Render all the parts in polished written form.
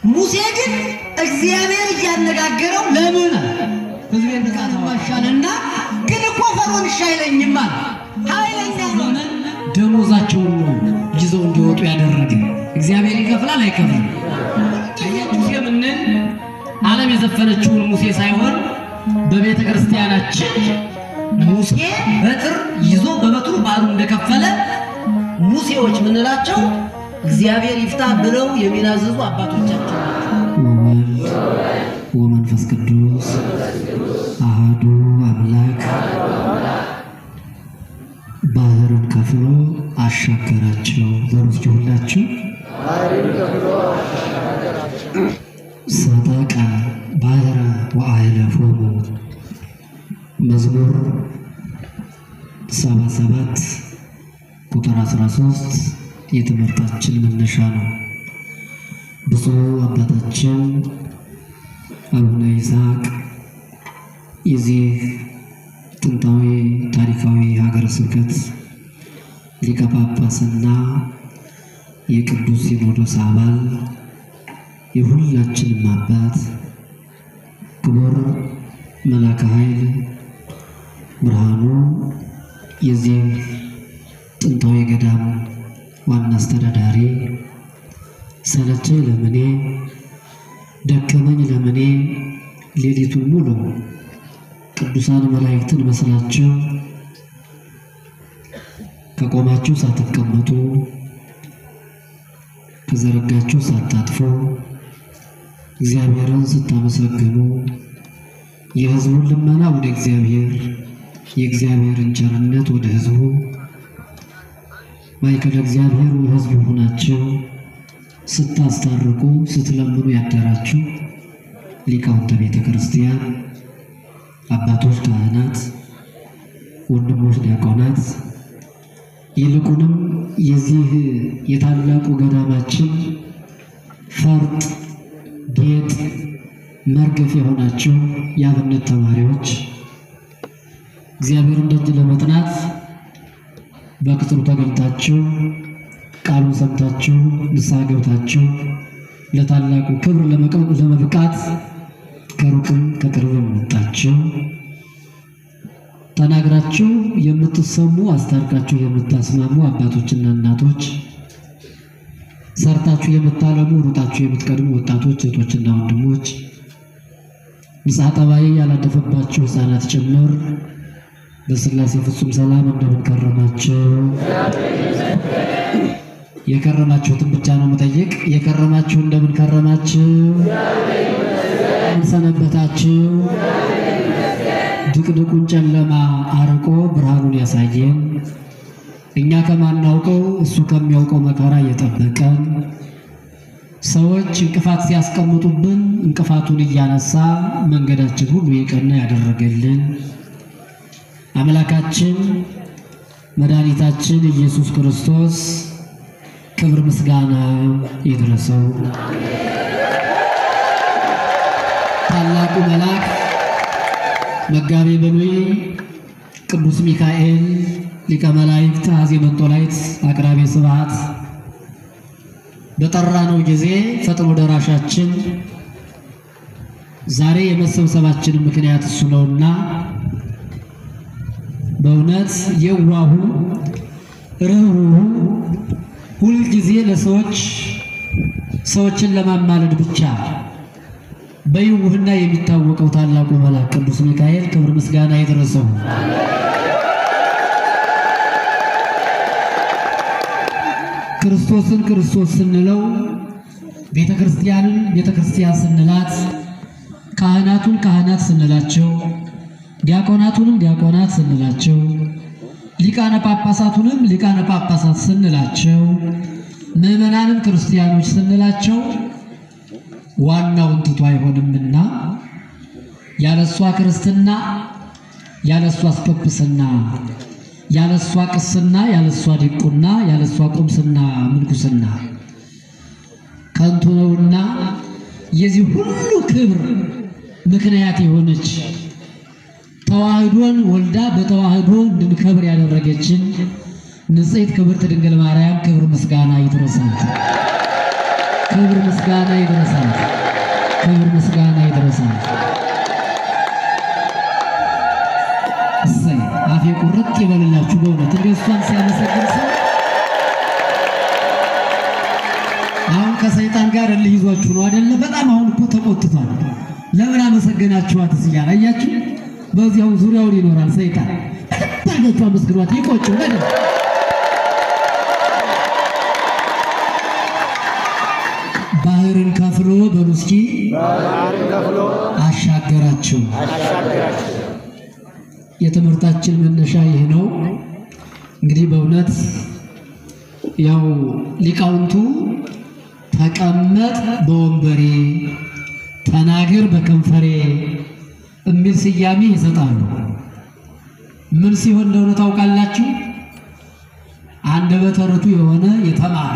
ሙሴ ግን እግዚአብሔር ያነጋገረው ለምን ህዝቤን ተቃተዋሻልና ግን እኮ ፈርዖን ሻይለኝማ ኃይለኛ ነው ደሞዛቸውን ይዘው እንዲወጡ ያደረገ እግዚአብሔር ይከፍላል አይከፍልም አያችሁ የምንን ዓለም የዘፈነችውን ሙሴ ሳይሆን በቤተ ክርስቲያናችን ሙሴ በትር ይዞ በበትሩ ባሉ እንደከፈለ ሙሴዎች ምንላቸው እግዚአብሔር ይፍታ ብለው የሚናዘዙ አባቶቻችን ወመንፈስ ቅዱስ አሐዱ አምላክ ባህርን ከፍሎ አሻገራቸው በሩስ ሁላችሁ ሰጠቀ ባህረ ወአይለፎሙ መዝሙር 77 ቁጥር 13 የትምህርታችን መነሻ ነው። ብፁዕ አባታችን አቡነ ይስሐቅ የዚህ ጥንታዊ ታሪካዊ ሀገረ ስብከት ሊቀ ጳጳስና የቅዱስ ሲኖዶስ አባል የሁላችንም አባት ክቡር መላከ ኃይል ብርሃኑ የዚህ ጥንታዊ ገዳም ዋና አስተዳዳሪ ሰለቸኝ ለምኔ ደከመኝ ለምኔ ሌሊቱን ሙሉ ቅዱሳን መላእክትን መስላችሁ ከቆማችሁ ሳትቀመጡ ከዘረጋችሁ ሳታጥፉ እግዚአብሔርን ስታመሰግኑ የሕዝቡን ልመና ወደ እግዚአብሔር የእግዚአብሔርን ቸርነት ወደ ሕዝቡ ማይከለ እግዚአብሔር ወሕዝቡ ሆናችሁ ስታስታርቁ ስትለምኑ ያደራችሁ ሊቃውንተ ቤተ ክርስቲያን አባቶች ካህናት ወንድሞች ዲያቆናት ይልቁንም የዚህ የታላቁ ገዳማችን ፈርጥ ጌጥ መርገፍ የሆናችሁ የአብነት ተማሪዎች እግዚአብሔርን ደጅ ለመጥናት በቅጥሩ ተገኝታችሁ ቃሉን ሰምታችሁ ንስሐ ገብታችሁ ለታላቁ ክብር ለመብቃት ከሩቅም ከቅርብም መጣችሁ ተናግራችሁ የምትሰሙ አስታርቃችሁ የምታስማሙ አባቶችና እናቶች ሰርታችሁ የምታለሙ ሩጣችሁ የምትቀድሙ ወጣቶች እህቶችና ወንድሞች ንስሐ ጠባይ ያላደፈባችሁ ሕፃናት ጭምር በሥላሴ ፍጹም ሰላም እንደምን ከረማችሁ? የከረማችሁትን ብቻ ነው መጠየቅ። የከረማችሁ እንደምን ከረማችሁ? ሰነበታችሁ? ድቅድቁን ጨለማ አርቆ ብርሃኑን ያሳየን እኛ ከማናውቀው እሱ ከሚያውቀው መከራ የጠበቀን ሰዎች እንቅፋት ሲያስቀምጡብን እንቅፋቱን እያነሳ መንገዳችን ሁሉ የቀና ያደረገልን አምላካችን መድኃኒታችን ኢየሱስ ክርስቶስ ክብር ምስጋና ይድረሰው። ታላቁ መልአክ መጋቤ ብሉይ ቅዱስ ሚካኤል ሊቀ መላእክት አዜ መንጦላይት አቅራቤ ስብሐት በጠራነው ጊዜ ፈጥኖ ደራሻችን ዛሬ የመሰብሰባችን ምክንያት እሱ ነውና በእውነት የዋሁ ርኅሩኅ ሁል ጊዜ ሰዎችን ለማማለድ ብቻ በይውህና የሚታወቀው ታላቁ መልአክ ቅዱስ ሚካኤል ክብር ምስጋና ይድረሰው። ክርስቶስን ክርስቶስ ስንለው ቤተክርስቲያንን ቤተክርስቲያን ስንላት ካህናቱን ካህናት ስንላቸው ዲያቆናቱንም ዲያቆናት ስንላቸው ሊቃነ ጳጳሳቱንም ሊቃነ ጳጳሳት ስንላቸው ምዕመናንም ክርስቲያኖች ስንላቸው ዋናውን ትቶ አይሆንምና ያለሷ ክርስትና ያለሷ ጵጵስና ያለሷ ቅስና ያለሷ ዲቁና ያለሷ ቁምስና ምንኩስና ከንቱ ነውና የዚህ ሁሉ ክብር ምክንያት የሆነች ተዋህዶን ወልዳ በተዋህዶ እንድንከብር ያደረገችን ንጽሕት ክብርት ድንግል ማርያም ክብር ምስጋና ይድረሳት። ክብር ምስጋና ይድረሳል። ክብር ምስጋና ይድረሳል። እሰይ አፌ ቁርጥ ይበልላችሁ በእውነት እንደሷን ሲያመሰግን ሰው አሁን ከሰይጣን ጋር እልህ ይዟችሁ ነው አይደለ? በጣም አሁን እኮ ተቆጥቷል። ለምን አመሰገናችኋት እያለ አያችሁ፣ በዚያው ዙሪያውን ይኖራል ሰይጣን። ታገቷ መስግሯት ይቆጭው አይደል? ባህርን ከፍሎ በሉስኪ አሻገራቸው። የትምህርታችን መነሻ ይህ ነው። እንግዲህ በእውነት ያው ሊቃውንቱ ተቀመጥ በወንበሬ ተናገር በከንፈሬ የሚል ስያሜ ይሰጣሉ። ምን ሲሆን እንደሆነ ታውቃላችሁ? አንደበተ ርቱዕ የሆነ የተማረ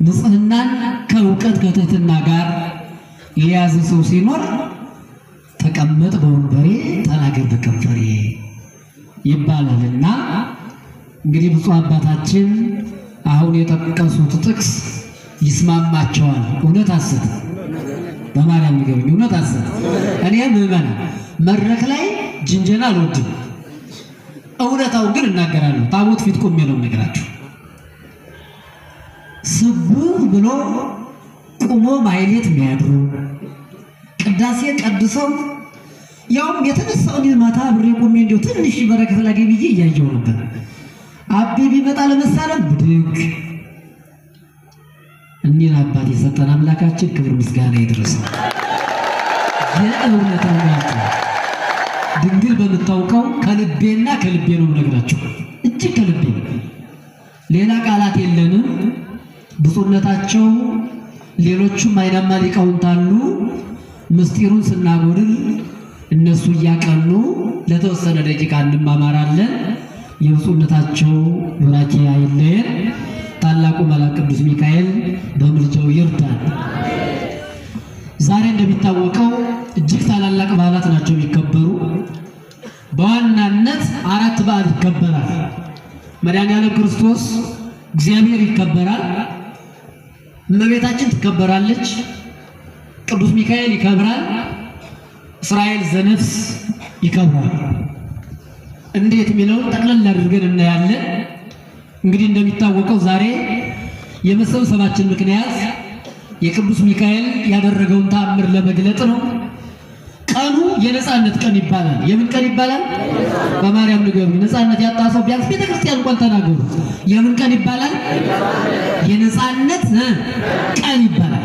ንጽሕናን ከእውቀት ከትሕትና ጋር የያዘ ሰው ሲኖር ተቀመጥ በወንበሬ ተናገር በከንፈሬ ይባላልና እንግዲህ ብፁዕ አባታችን አሁን የጠቀሱት ጥቅስ ይስማማቸዋል። እውነት ሐሰት? በማርያም ንገሩኝ፣ እውነት ሐሰት? እኔ ምዕመና መድረክ ላይ ጅንጀና አልወድም፣ እውነታው ግን እናገራለሁ። ታቦት ፊት ቆሜ ነው የምነግራችሁ። ስቡህ ብሎ ቁሞ ማይሌት የሚያድሩ ቅዳሴ ቀድሰው ያውም የተነሳውን ማታ ብሬ ቆሜ እንዲሁ ትንሽ በረከት ላገኝ ብዬ እያየሁ ነበር። አቤ ቢመጣ ለመሳለም ብድግ። እኒህን አባት የሰጠን አምላካችን ክብር ምስጋና ይድረሰው። የእውነት አምላክ ድንግል በምታውቀው ከልቤና ከልቤ ነው የምነግራችሁ፣ እጅግ ከልቤ ሌላ ቃላት የለንም። ብፁዕነታቸው ሌሎቹም አይናማ ሊቃውንት አሉ። ምስጢሩን ስናጎድል እነሱ እያቀኑ ለተወሰነ ደቂቃ እንማማራለን። የብፁዕነታቸው ቡራኬ አይለየን። ታላቁ መልአክ ቅዱስ ሚካኤል በምልጃው ይርዳን። ዛሬ እንደሚታወቀው እጅግ ታላላቅ በዓላት ናቸው የሚከበሩ። በዋናነት 4 በዓል ይከበራል። መድኃኔዓለም ክርስቶስ እግዚአብሔር ይከበራል። እመቤታችን ትከበራለች። ቅዱስ ሚካኤል ይከብራል። እስራኤል ዘነፍስ ይከብራል። እንዴት የሚለውን ጠቅለል አድርገን እናያለን። እንግዲህ እንደሚታወቀው ዛሬ የመሰብሰባችን ምክንያት የቅዱስ ሚካኤል ያደረገውን ተአምር ለመግለጥ ነው። ቀኑ የነጻነት ቀን ይባላል። የምን ቀን ይባላል? በማርያም ንገሩኝ። ነጻነት ያጣ ሰው ቢያንስ ቤተክርስቲያን እንኳን ተናገሩ። የምን ቀን ይባላል? የነጻነት ቀን ይባላል።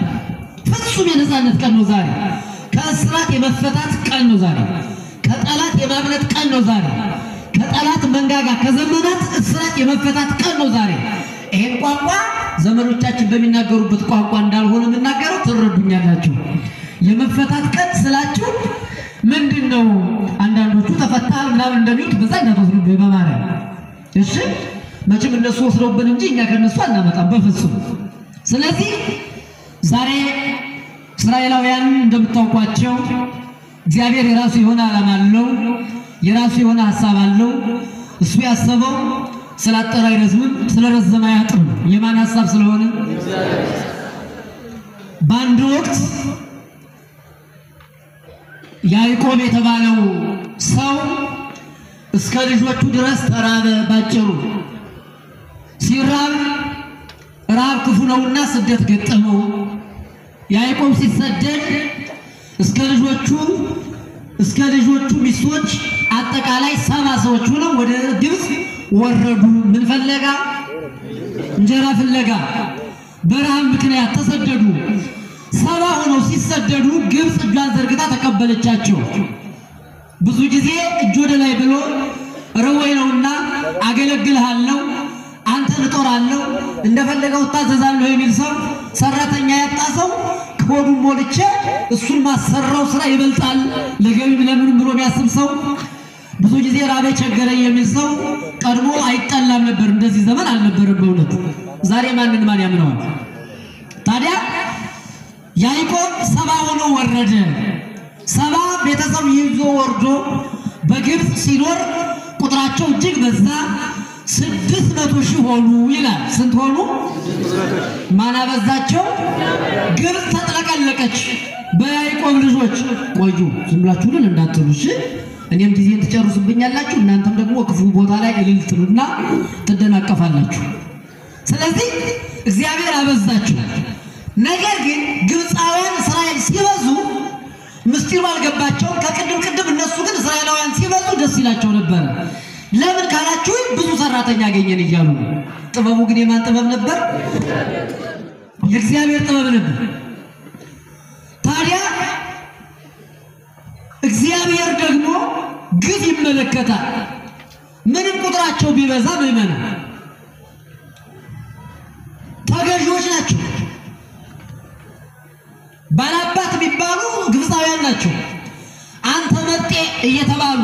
ፍጹም የነጻነት ቀን ነው ዛሬ። ከእስራት የመፈታት ቀን ነው ዛሬ። ከጠላት የማምለጥ ቀን ነው ዛሬ። ከጠላት መንጋጋ ከዘመናት እስራት የመፈታት ቀን ነው ዛሬ። ይሄን ቋንቋ ዘመኖቻችን በሚናገሩበት ቋንቋ እንዳልሆነ የምናገረው ትረዱኛላችሁ። የመፈታት ቀን ስላችሁ ምንድነው? አንዳንዶቹ ተፈታል ምናምን እንደሚሉት በዛ እንዳትወስዱ በማርያም እሺ። መቼም እነሱ ወስደውብን እንጂ እኛ ከነሱ አናመጣም በፍጹም። ስለዚህ ዛሬ እስራኤላውያን እንደምታውቋቸው እግዚአብሔር የራሱ የሆነ ዓላማ አለው፣ የራሱ የሆነ ሐሳብ አለው። እሱ ያሰበው ስላጠረ አይረዝምም፣ ስለረዘመ አያጥርም። የማን ሐሳብ ስለሆነ በአንድ ወቅት ያዕቆብ የተባለው ሰው እስከ ልጆቹ ድረስ ተራበ። ባጭሩ ሲራብ ራብ ክፉ ነውና ስደት ገጠመው። ያዕቆብ ሲሰደድ እስከ ልጆቹ ሚስቶች አጠቃላይ 70 ሰዎች ሆነው ወደ ግብፅ ወረዱ። ምን ፍለጋ? እንጀራ ፍለጋ። በረሃብ ምክንያት ተሰደዱ። 70 ሆነው ሲሰደዱ ግብፅ እጇን ዘርግታ ተቀበለቻቸው። ብዙ ጊዜ እጅ ወደ ላይ ብሎ ረወይ ነውና አገለግልሃለሁ፣ አንተን እጦራለሁ፣ እንደፈለገው ታዘዛለሁ የሚል ሰው ሰራተኛ ያጣ ሰው ከሆዱ ሞልቼ እሱን ማሰራው ስራ ይበልጣል ለገቢም ለምንም ብሎ የሚያስብ ሰው ብዙ ጊዜ ራቤ ቸገረኝ የሚል ሰው ቀድሞ አይጠላም ነበር። እንደዚህ ዘመን አልነበረም በእውነት። ዛሬ ማንን ማን ያምነዋል? ታዲያ ያዕቆብ 70 ሆኖ ወረደ። 70 ቤተሰብ ይዞ ወርዶ በግብፅ ሲኖር ቁጥራቸው እጅግ በዛ። 600,000 ሆኑ ይላል። ስንት ሆኑ? ማን አበዛቸው? ግብፅ ተጥለቀለቀች በያዕቆብ ልጆች። ቆዩ ዝም ብላችሁ እንዳትሉ እሺ። እኔም ጊዜ ትጨርሱብኛላችሁ፣ እናንተም ደግሞ ክፉ ቦታ ላይ እልል ትሉና ትደናቀፋላችሁ። ስለዚህ እግዚአብሔር አበዛቸው። ነገር ግን ግብፃውያን እስራኤል ሲበዙ ምስጢሩ አልገባቸውም። ከቅድም እነሱ ግን እስራኤላውያን ሲበዙ ደስ ይላቸው ነበር። ለምን ካላችሁ ብዙ ሰራተኛ አገኘን እያሉ። ጥበቡ ግን የማን ጥበብ ነበር? የእግዚአብሔር ጥበብ ነበር። ታዲያ እግዚአብሔር ደግሞ ግፍ ይመለከታል። ምንም ቁጥራቸው ቢበዛ ምዕመናን ተገዢዎች ናቸው። ባላባት ቢባሉ ግብፃውያን ናቸው። አንተ መጤ እየተባሉ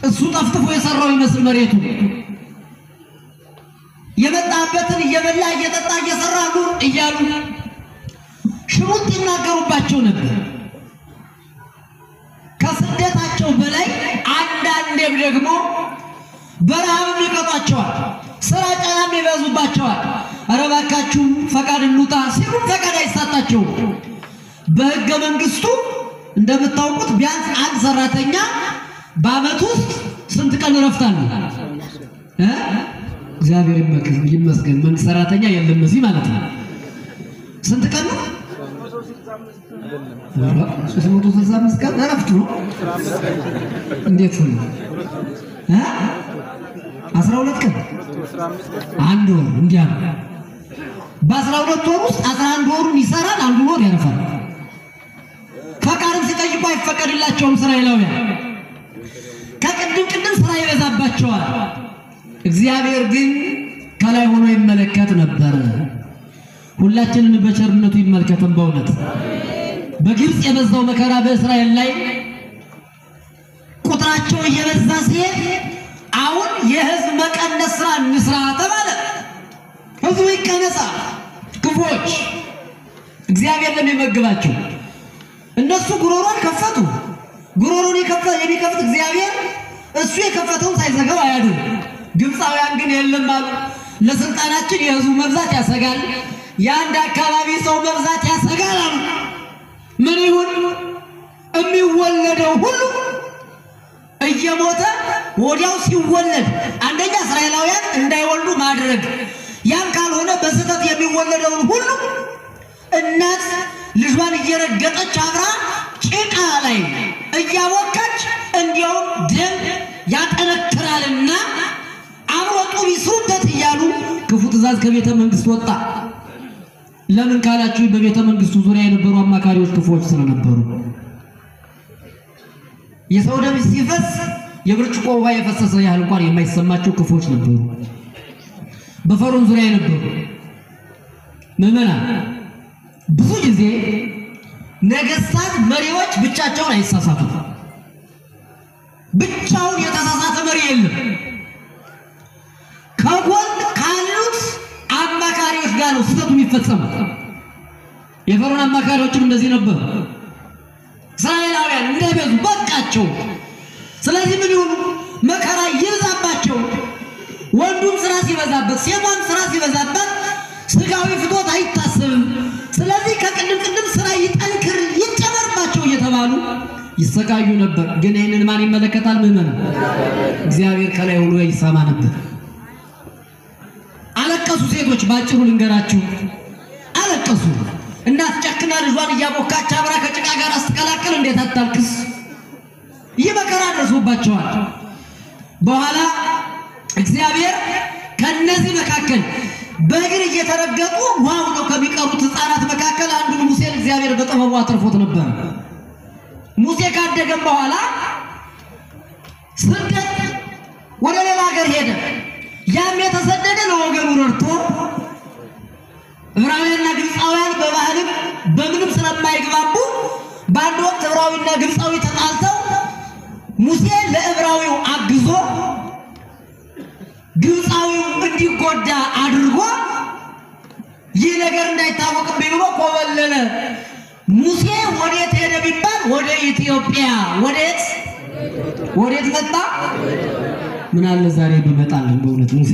እሱ ጠፍጥፎ የሰራው ይመስል መሬቱ የመጣበትን እየበላ እየጠጣ እየሰራሉ እያሉ ሽሙጥ ይናገሩባቸው ነበር። ከስደታቸው በላይ አንዳንዴም ደግሞ በረሃብም ይቀጧቸዋል፣ ስራ ጫናም ይበዙባቸዋል። ኧረ እባካችሁ ፈቃድ እንውጣ ሲሉ ፈቃድ አይሳጣቸውም። በሕገ መንግስቱ እንደምታውቁት ቢያንስ አንድ ሰራተኛ በዓመት ውስጥ ስንት ቀን እረፍት አለ? እግዚአብሔር ይመስገን መንግስት ሰራተኛ የለም እዚህ ማለት ነው። ስንት ቀን ነው? 365 ቀን እረፍት ነው። እንዴት ነው? 12 ቀን አንድ ወር እንዲያ ነው። በ12 ወር ውስጥ 11 ወሩን ይሰራል፣ አንዱ ወር ያርፋል። ፈቃድም ሲጠይቁ አይፈቀድላቸውም እስራኤላውያን። ከቅድም ስራ ይበዛባቸዋል። እግዚአብሔር ግን ከላይ ሆኖ ይመለከት ነበር። ሁላችንን በቸርነቱ ይመልከተን። በእውነት በግብፅ የበዛው መከራ በእስራኤል ላይ ቁጥራቸው እየበዛ ሲሄድ አሁን የህዝብ መቀነስ ስራ እንስራ ተባለ። ህዝቡ ይቀነሳል። ክፎች እግዚአብሔር ለሚመግባቸው እነሱ ጉሮሮን ከፈቱ። ጉሮሮን የሚከፍት እግዚአብሔር እሱ የከፈተውን ሳይዘጋው አያድር። ግብፃውያን ግን የለም አሉ። ለስልጣናችን የህዝቡ መብዛት ያሰጋል፣ የአንድ አካባቢ ሰው መብዛት ያሰጋል አሉ። ምን ይሁን? የሚወለደው ሁሉ እየሞተ ወዲያው ሲወለድ አንደኛ እስራኤላውያን እንዳይወልዱ ማድረግ፣ ያም ካልሆነ በስህተት የሚወለደውን ሁሉ እናት ልጇን እየረገጠች አብራ ጭቃ ላይ እያወካች እንዲያውም ደም ያጠነክራልና አብሮጡ ይስሩበት እያሉ ክፉ ትእዛዝ ከቤተ መንግስት ወጣ። ለምን ካላችሁ በቤተ መንግስቱ ዙሪያ የነበሩ አማካሪዎች ክፉዎች ስለነበሩ የሰው ደም ሲፈስ የብርጭቆ ውሃ የፈሰሰ ያህል እንኳን የማይሰማቸው ክፉዎች ነበሩ። በፈርዖን ዙሪያ የነበሩ ምዕመናን ብዙ ጊዜ ነገስታት መሪዎች ብቻቸውን አይሳሳቱም። ብቻውን የተሳሳተ መሪ የለም። ከጎን ካሉት አማካሪዎች ጋር ነው ስህተቱ የሚፈጸመው። የፈርዖን አማካሪዎችም እንደዚህ ነበሩ። እስራኤላውያን እንዳይበዙ በቃቸው። ስለዚህ ምን ይሁኑ? መከራ ይብዛባቸው። ወንዱም ስራ ሲበዛበት፣ ሴቷም ስራ ሲበዛበት ስጋዊ ፍቶት አይታሰብም። ስለዚህ ከቅድም ስራ ይጠንክር ይጨመርባቸው እየተባሉ ይሰቃዩ ነበር። ግን ይህንን ማን ይመለከታል? ምዕመናን እግዚአብሔር ከላይ ሆኖ ይሰማ ነበር። አለቀሱ ሴቶች። ባጭሩ ልንገራችሁ፣ አለቀሱ። እናት ጨክና ልጇን እያቦካች አብራ ከጭቃ ጋር አስተቀላቀል እንዴት አታልቅስ? ይህ መከራ ደርሶባቸዋል። በኋላ እግዚአብሔር ከነዚህ መካከል በእግር እየተረገጡ ዋው ነው ከሚቀሩት ሕፃናት መካከል አንዱን ሙሴን እግዚአብሔር በጥበቡ አትርፎት ነበር። ሙሴ ካደገም በኋላ ስደት ወደ ሌላ ሀገር ሄደ። ያም የተሰደደ ለወገኑ ረድቶ ዕብራውያንና ግብፃውያን በባህልም በምንም ስለማይግባቡ በአንድ ወቅት ዕብራዊና ግብፃዊ ተጣልተው ሙሴ ለዕብራዊው አግዞ ግብፃዊው እንዲጎዳ አድርጎ ይህ ነገር እንዳይታወቅብኝ ብሎ ኮበለለ። ሙሴ ወዴት ሄደ ቢባል ወደ ኢትዮጵያ። ወዴት መጣ? ምን አለ ዛሬ ቢመጣልን በእውነት ሙሴ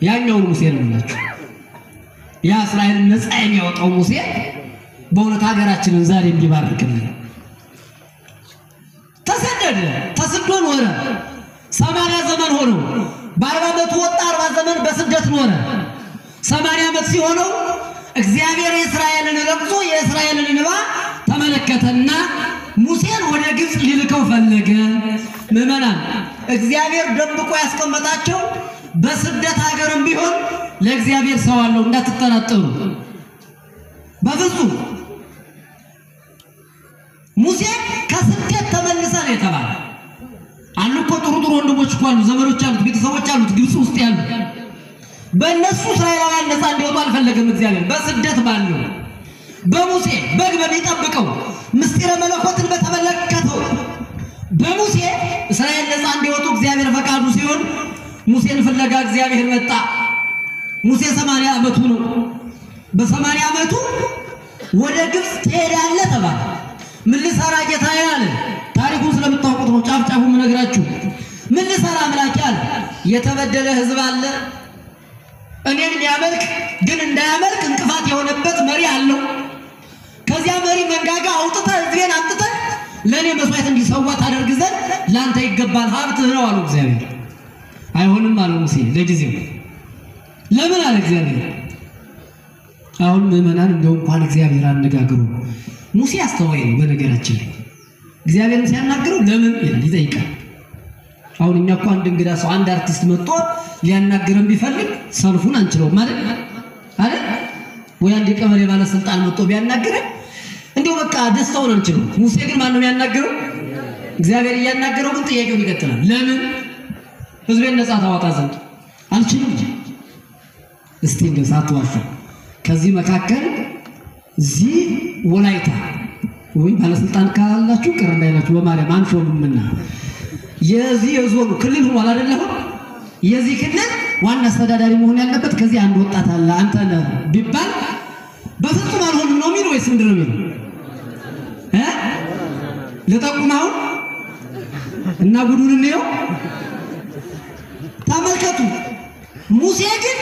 ያኛው ሙሴ ነው ማለት ያ እስራኤልን ነፃ የሚያወጣው ሙሴ በእውነት ሀገራችንን ዛሬ እንዲባርክልን ተሰደደ ተስዶ ኖረ 80 ዘመን ሆኖ በ40 ዓመቱ ወጣ 40 ዘመን በስደት ኖረ 80 ዓመት ሲሆነው እግዚአብሔር የእስራኤልን ለቅሶ የእስራኤልን እንባ ተመለከተና ሙሴን ወደ ግብጽ ሊልከው ፈለገ ምዕመናን እግዚአብሔር ደብቆ ያስቀመጣቸው በስደት ሀገርም ቢሆን ለእግዚአብሔር ሰው አለው እንዳትጠራጠሩ በፍጹም ሙሴ ከስደት ተመለሰ ነው የተባለ አሉ እኮ ጥሩ ወንድሞች እኮ አሉ ዘመዶች አሉት ቤተሰቦች አሉት ግብጽ ውስጥ ያሉ በእነሱ እስራኤላውያን ነፃ እንዲወጡ አልፈለገም እግዚአብሔር በስደት ባለው በሙሴ በግ በሚጠብቀው ምስጢረ መለኮትን በተመለከተው በሙሴ እስራኤል ነፃ እንዲወጡ እግዚአብሔር ፈቃዱ ሲሆን ሙሴን ፍለጋ እግዚአብሔር መጣ ሙሴ 80 ዓመቱ ነው በ80 ዓመቱ ወደ ግብጽ ትሄዳለህ ተባለ ምን ልሰራ ጌታዬ አለ ታሪኩን ስለምታውቁት ነው ጫፍጫፉ ምነግራችሁ ምን ልሰራ አምላኬ አለ የተበደለ ህዝብ አለ እኔን የሚያመልክ ግን እንዳያመልክ እንቅፋት የሆነበት መሪ አለው ከዚያ መሪ መንጋጋ አውጥተህ ህዝቤን አምጥተህ ለኔ መስዋዕት እንዲሰዋ ታደርግ ዘንድ ላንተ ይገባል ሀብትህ ነው አለው እግዚአብሔር አይሆንም አለው ሙሴ ለጊዜው ለምን አለ እግዚአብሔር አሁን ምዕመናን እንደው እንኳን እግዚአብሔር አነጋግሩ ሙሴ አስተዋይ ነው በነገራችን ላይ እግዚአብሔርን ሲያናግረው ለምን ይጠይቃል አሁን እኛ እኮ አንድ እንግዳ ሰው አንድ አርቲስት መጥቶ ሊያናግረን ቢፈልግ ሰልፉን አንችለው ማለት አይደል ወይ አንድ ቀበሌ ባለስልጣን መጥቶ ቢያናግረን እንደው በቃ ደስታውን አንችለው ሙሴ ግን ማን ነው የሚያናግረው እግዚአብሔር እያናገረው ግን ጥያቄውን ይቀጥላል ለምን ህዝቤን ነፃ ታወጣ ዘንድ አልችልም እስቲ እንደው ሳትዋሹ ከዚህ መካከል እዚህ ወላይታ ወይ ባለስልጣን ካላችሁ ቅር እንዳይላችሁ በማርያም አንሾምምና የዚህ የዞኑ ክልል ሆኖ አይደለም የዚህ ክልል ዋና አስተዳዳሪ መሆን ያለበት ከዚህ አንድ ወጣት አለ አንተ ነህ ቢባል በፍጹም አልሆንም ነው የሚል ወይስ ምንድነው የሚለው ለጠቁማው እና ጉዱን ነው ተመልከቱ ሙሴ ግን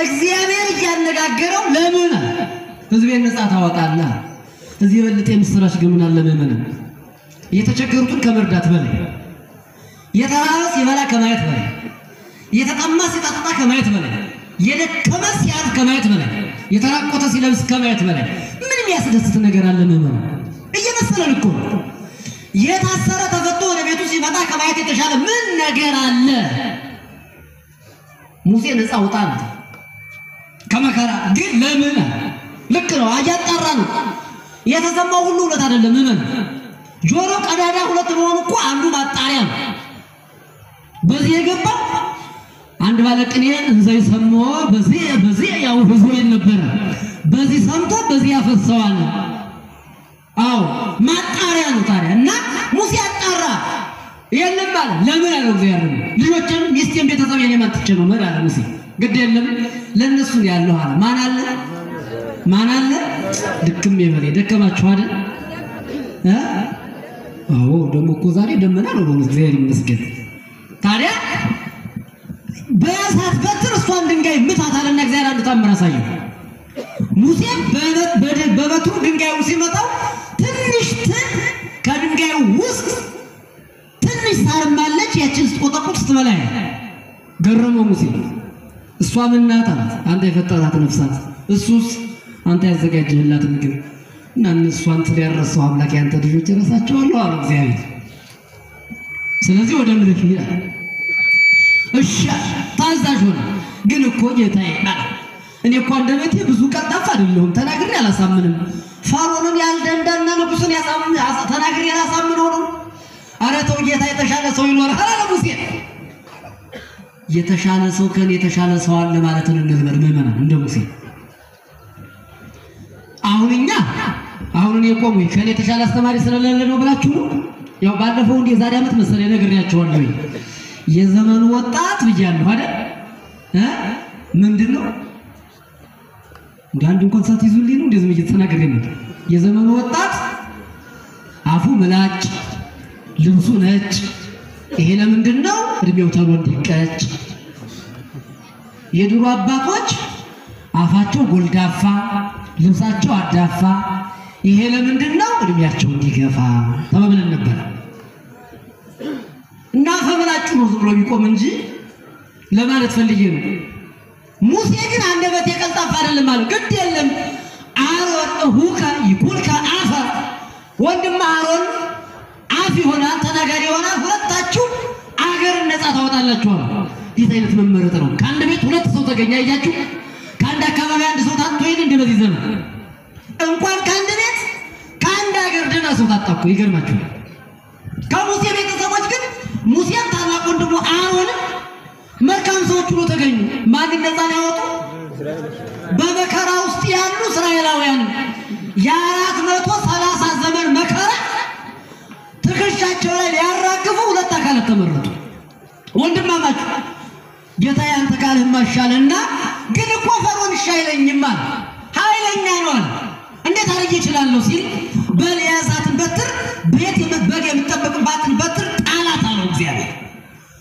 እግዚአብሔር እያነጋገረው ለምን ህዝቤን ነፃ ታወጣለህ እዚህ በልጤ ምስራች ግን ምን አለ ለምን የተቸገሩትን ከመርዳት በላይ የተራበ ሲበላ ከማየት በላይ የተጠማ ሲጠጣ ከማየት በላይ የደከመ ሲያርፍ ከማየት በላይ የተራቆተ ሲለብስ ከማየት በላይ ምንም ያስደስት ነገር አለ ለምን እየመሰለን እኮ የታሰረ ተፈቶ ወደ ቤቱ ሲመጣ ከማየት የተሻለ ምን ነገር አለ ሙሴ ነፃ ወጣ ከመከራ ግን ለምን ልክ ነው አያጣራ ነው የተሰማው ሁሉ እውነት አይደለም ምን ጆሮ ቀዳዳ ሁለት ሆኖ እኮ አንዱ ማጣሪያ ነው በዚህ የገባ አንድ ባለቅኔ እንዘይ ሰሞ በዚህ ያው ህዝቡ ነበር በዚህ ሰምቶ በዚህ ያፈሰዋል አው ማጣሪያ ነው ታዲያ እና ሙሴ አጣራ የለም ማለት ለምን አለው እግዚአብሔር ልጆችን ሚስቴን ቤተሰብ የኔ ማጥቼ ነው ማለት ሙሴ ግድ የለም ለነሱ ያለው አለ ማን አለ ድክም ይበል ደከማችሁ አይደል አዎ ደሞ እኮ ዛሬ ደመና ነው በእውነት እግዚአብሔር ይመስገን ታዲያ በእሳት በትር እሷን ድንጋይ ምታታልና እግዚአብሔር አንድ ታምር አሳየው ሙሴ በበትሩ ድንጋዩ ሲመታው ትንሽ ከድንጋዩ ውስጥ ትንሽ ሳርም አለች ያችን ስትቆጠቁጥ ስትበላ ገረመው ሙሴ እሷ ምን ናት አንተ የፈጠራት ነፍሳት እሱስ አንተ ያዘጋጀህላት ምግብ እና እነሷን ትያረሰው አምላክ ያንተ ልጆች ረሳቸዋለሁ አለ እግዚአብሔር ስለዚህ ወደ ምድር ይላል እሺ ታዛዥ ሆነ ግን እኮ ጌታዬ እኔ እኮ እንደበቴ ብዙ ቀጣፍ አይደለሁም ተናግሬ አላሳምንም ፋሮንን ያልደንዳና ንጉስን ተናግሬ አላሳምነው ነው አረ ተው ጌታ የተሻለ ሰው ይኖራል አለ ሙሴ የተሻለ ሰው ከኔ የተሻለ ሰው አለ ማለት እንልመድ ምዕመናን እንደ ሙሴ አሁን እኔ ቆም ከኔ የተሻለ አስተማሪ ስለሌለ ነው ብላችሁ ነው ያው ባለፈው እንደ ዛሬ አመት መሰለኝ ነግሬያችኋለሁ የዘመኑ ወጣት ብያለሁ አይደል ምንድነው እንዳንድ እንኳን ሳትይዙልኝ ነው እንደዚህ እየተናገረ ነው የዘመኑ ወጣት አፉ መላጭ ልብሱ ነጭ ይሄ ለምንድነው? እድሜው ተሎ እንዲቀጭ። የድሮ አባቶች አፋቸው ጎልዳፋ፣ ልብሳቸው አዳፋ። ይሄ ለምንድነው? እድሜያቸው እንዲገፋ ተባብለን ነበር። እና ፈብላችሁ ነው ዝም ብሎ ቢቆም እንጂ ለማለት ፈልጌ ነው። ሙሴ ግን አንደበቴ ቀልጣፋ አይደለም ማለት ግድ የለም። አሮን እሁከ ይኩንከ አፈ፣ ወንድም አሮን አፍ ይሆናል፣ ተናጋሪ ይሆናል። ሁለታችሁ አገርን ነፃ ታወጣላችሁ። ይህ አይነት መመረጥ ነው። ከአንድ ቤት ሁለት ሰው ተገኘ። አያችሁ፣ ከአንድ አካባቢ አንድ ሰው ታጥቶ ይሄን እንደዚህ ዘመን እንኳን ከአንድ ቤት ከአንድ ሀገር ደህና ሰው ታጣኩ። ይገርማችኋል። ከሙሴ ቤተሰቦች ግን ሙሴን ታላቅ ወንድሙ አሮን መልካም ሰዎች ሁሉ ተገኙ። ማን ነፃ ሊያወጡ? በመከራ ውስጥ ያሉ እስራኤላውያን የ430 ዘመን መከራ ትከሻቸው ላይ ሊያራግፉ ሁለት አካላት ተመረጡ። ወንድማማች ጌታ ያንተ ቃልህ ማሻልና ግን እኮ ፈርዖን እሺ አይለኝም አለ። ኃይለኛ ነው አለ። እንዴት አድርጌ እችላለሁ ሲል በልያዛትን በትር ቤት በግ የምትጠብቅባትን በትር ጣላት አለው እግዚአብሔር።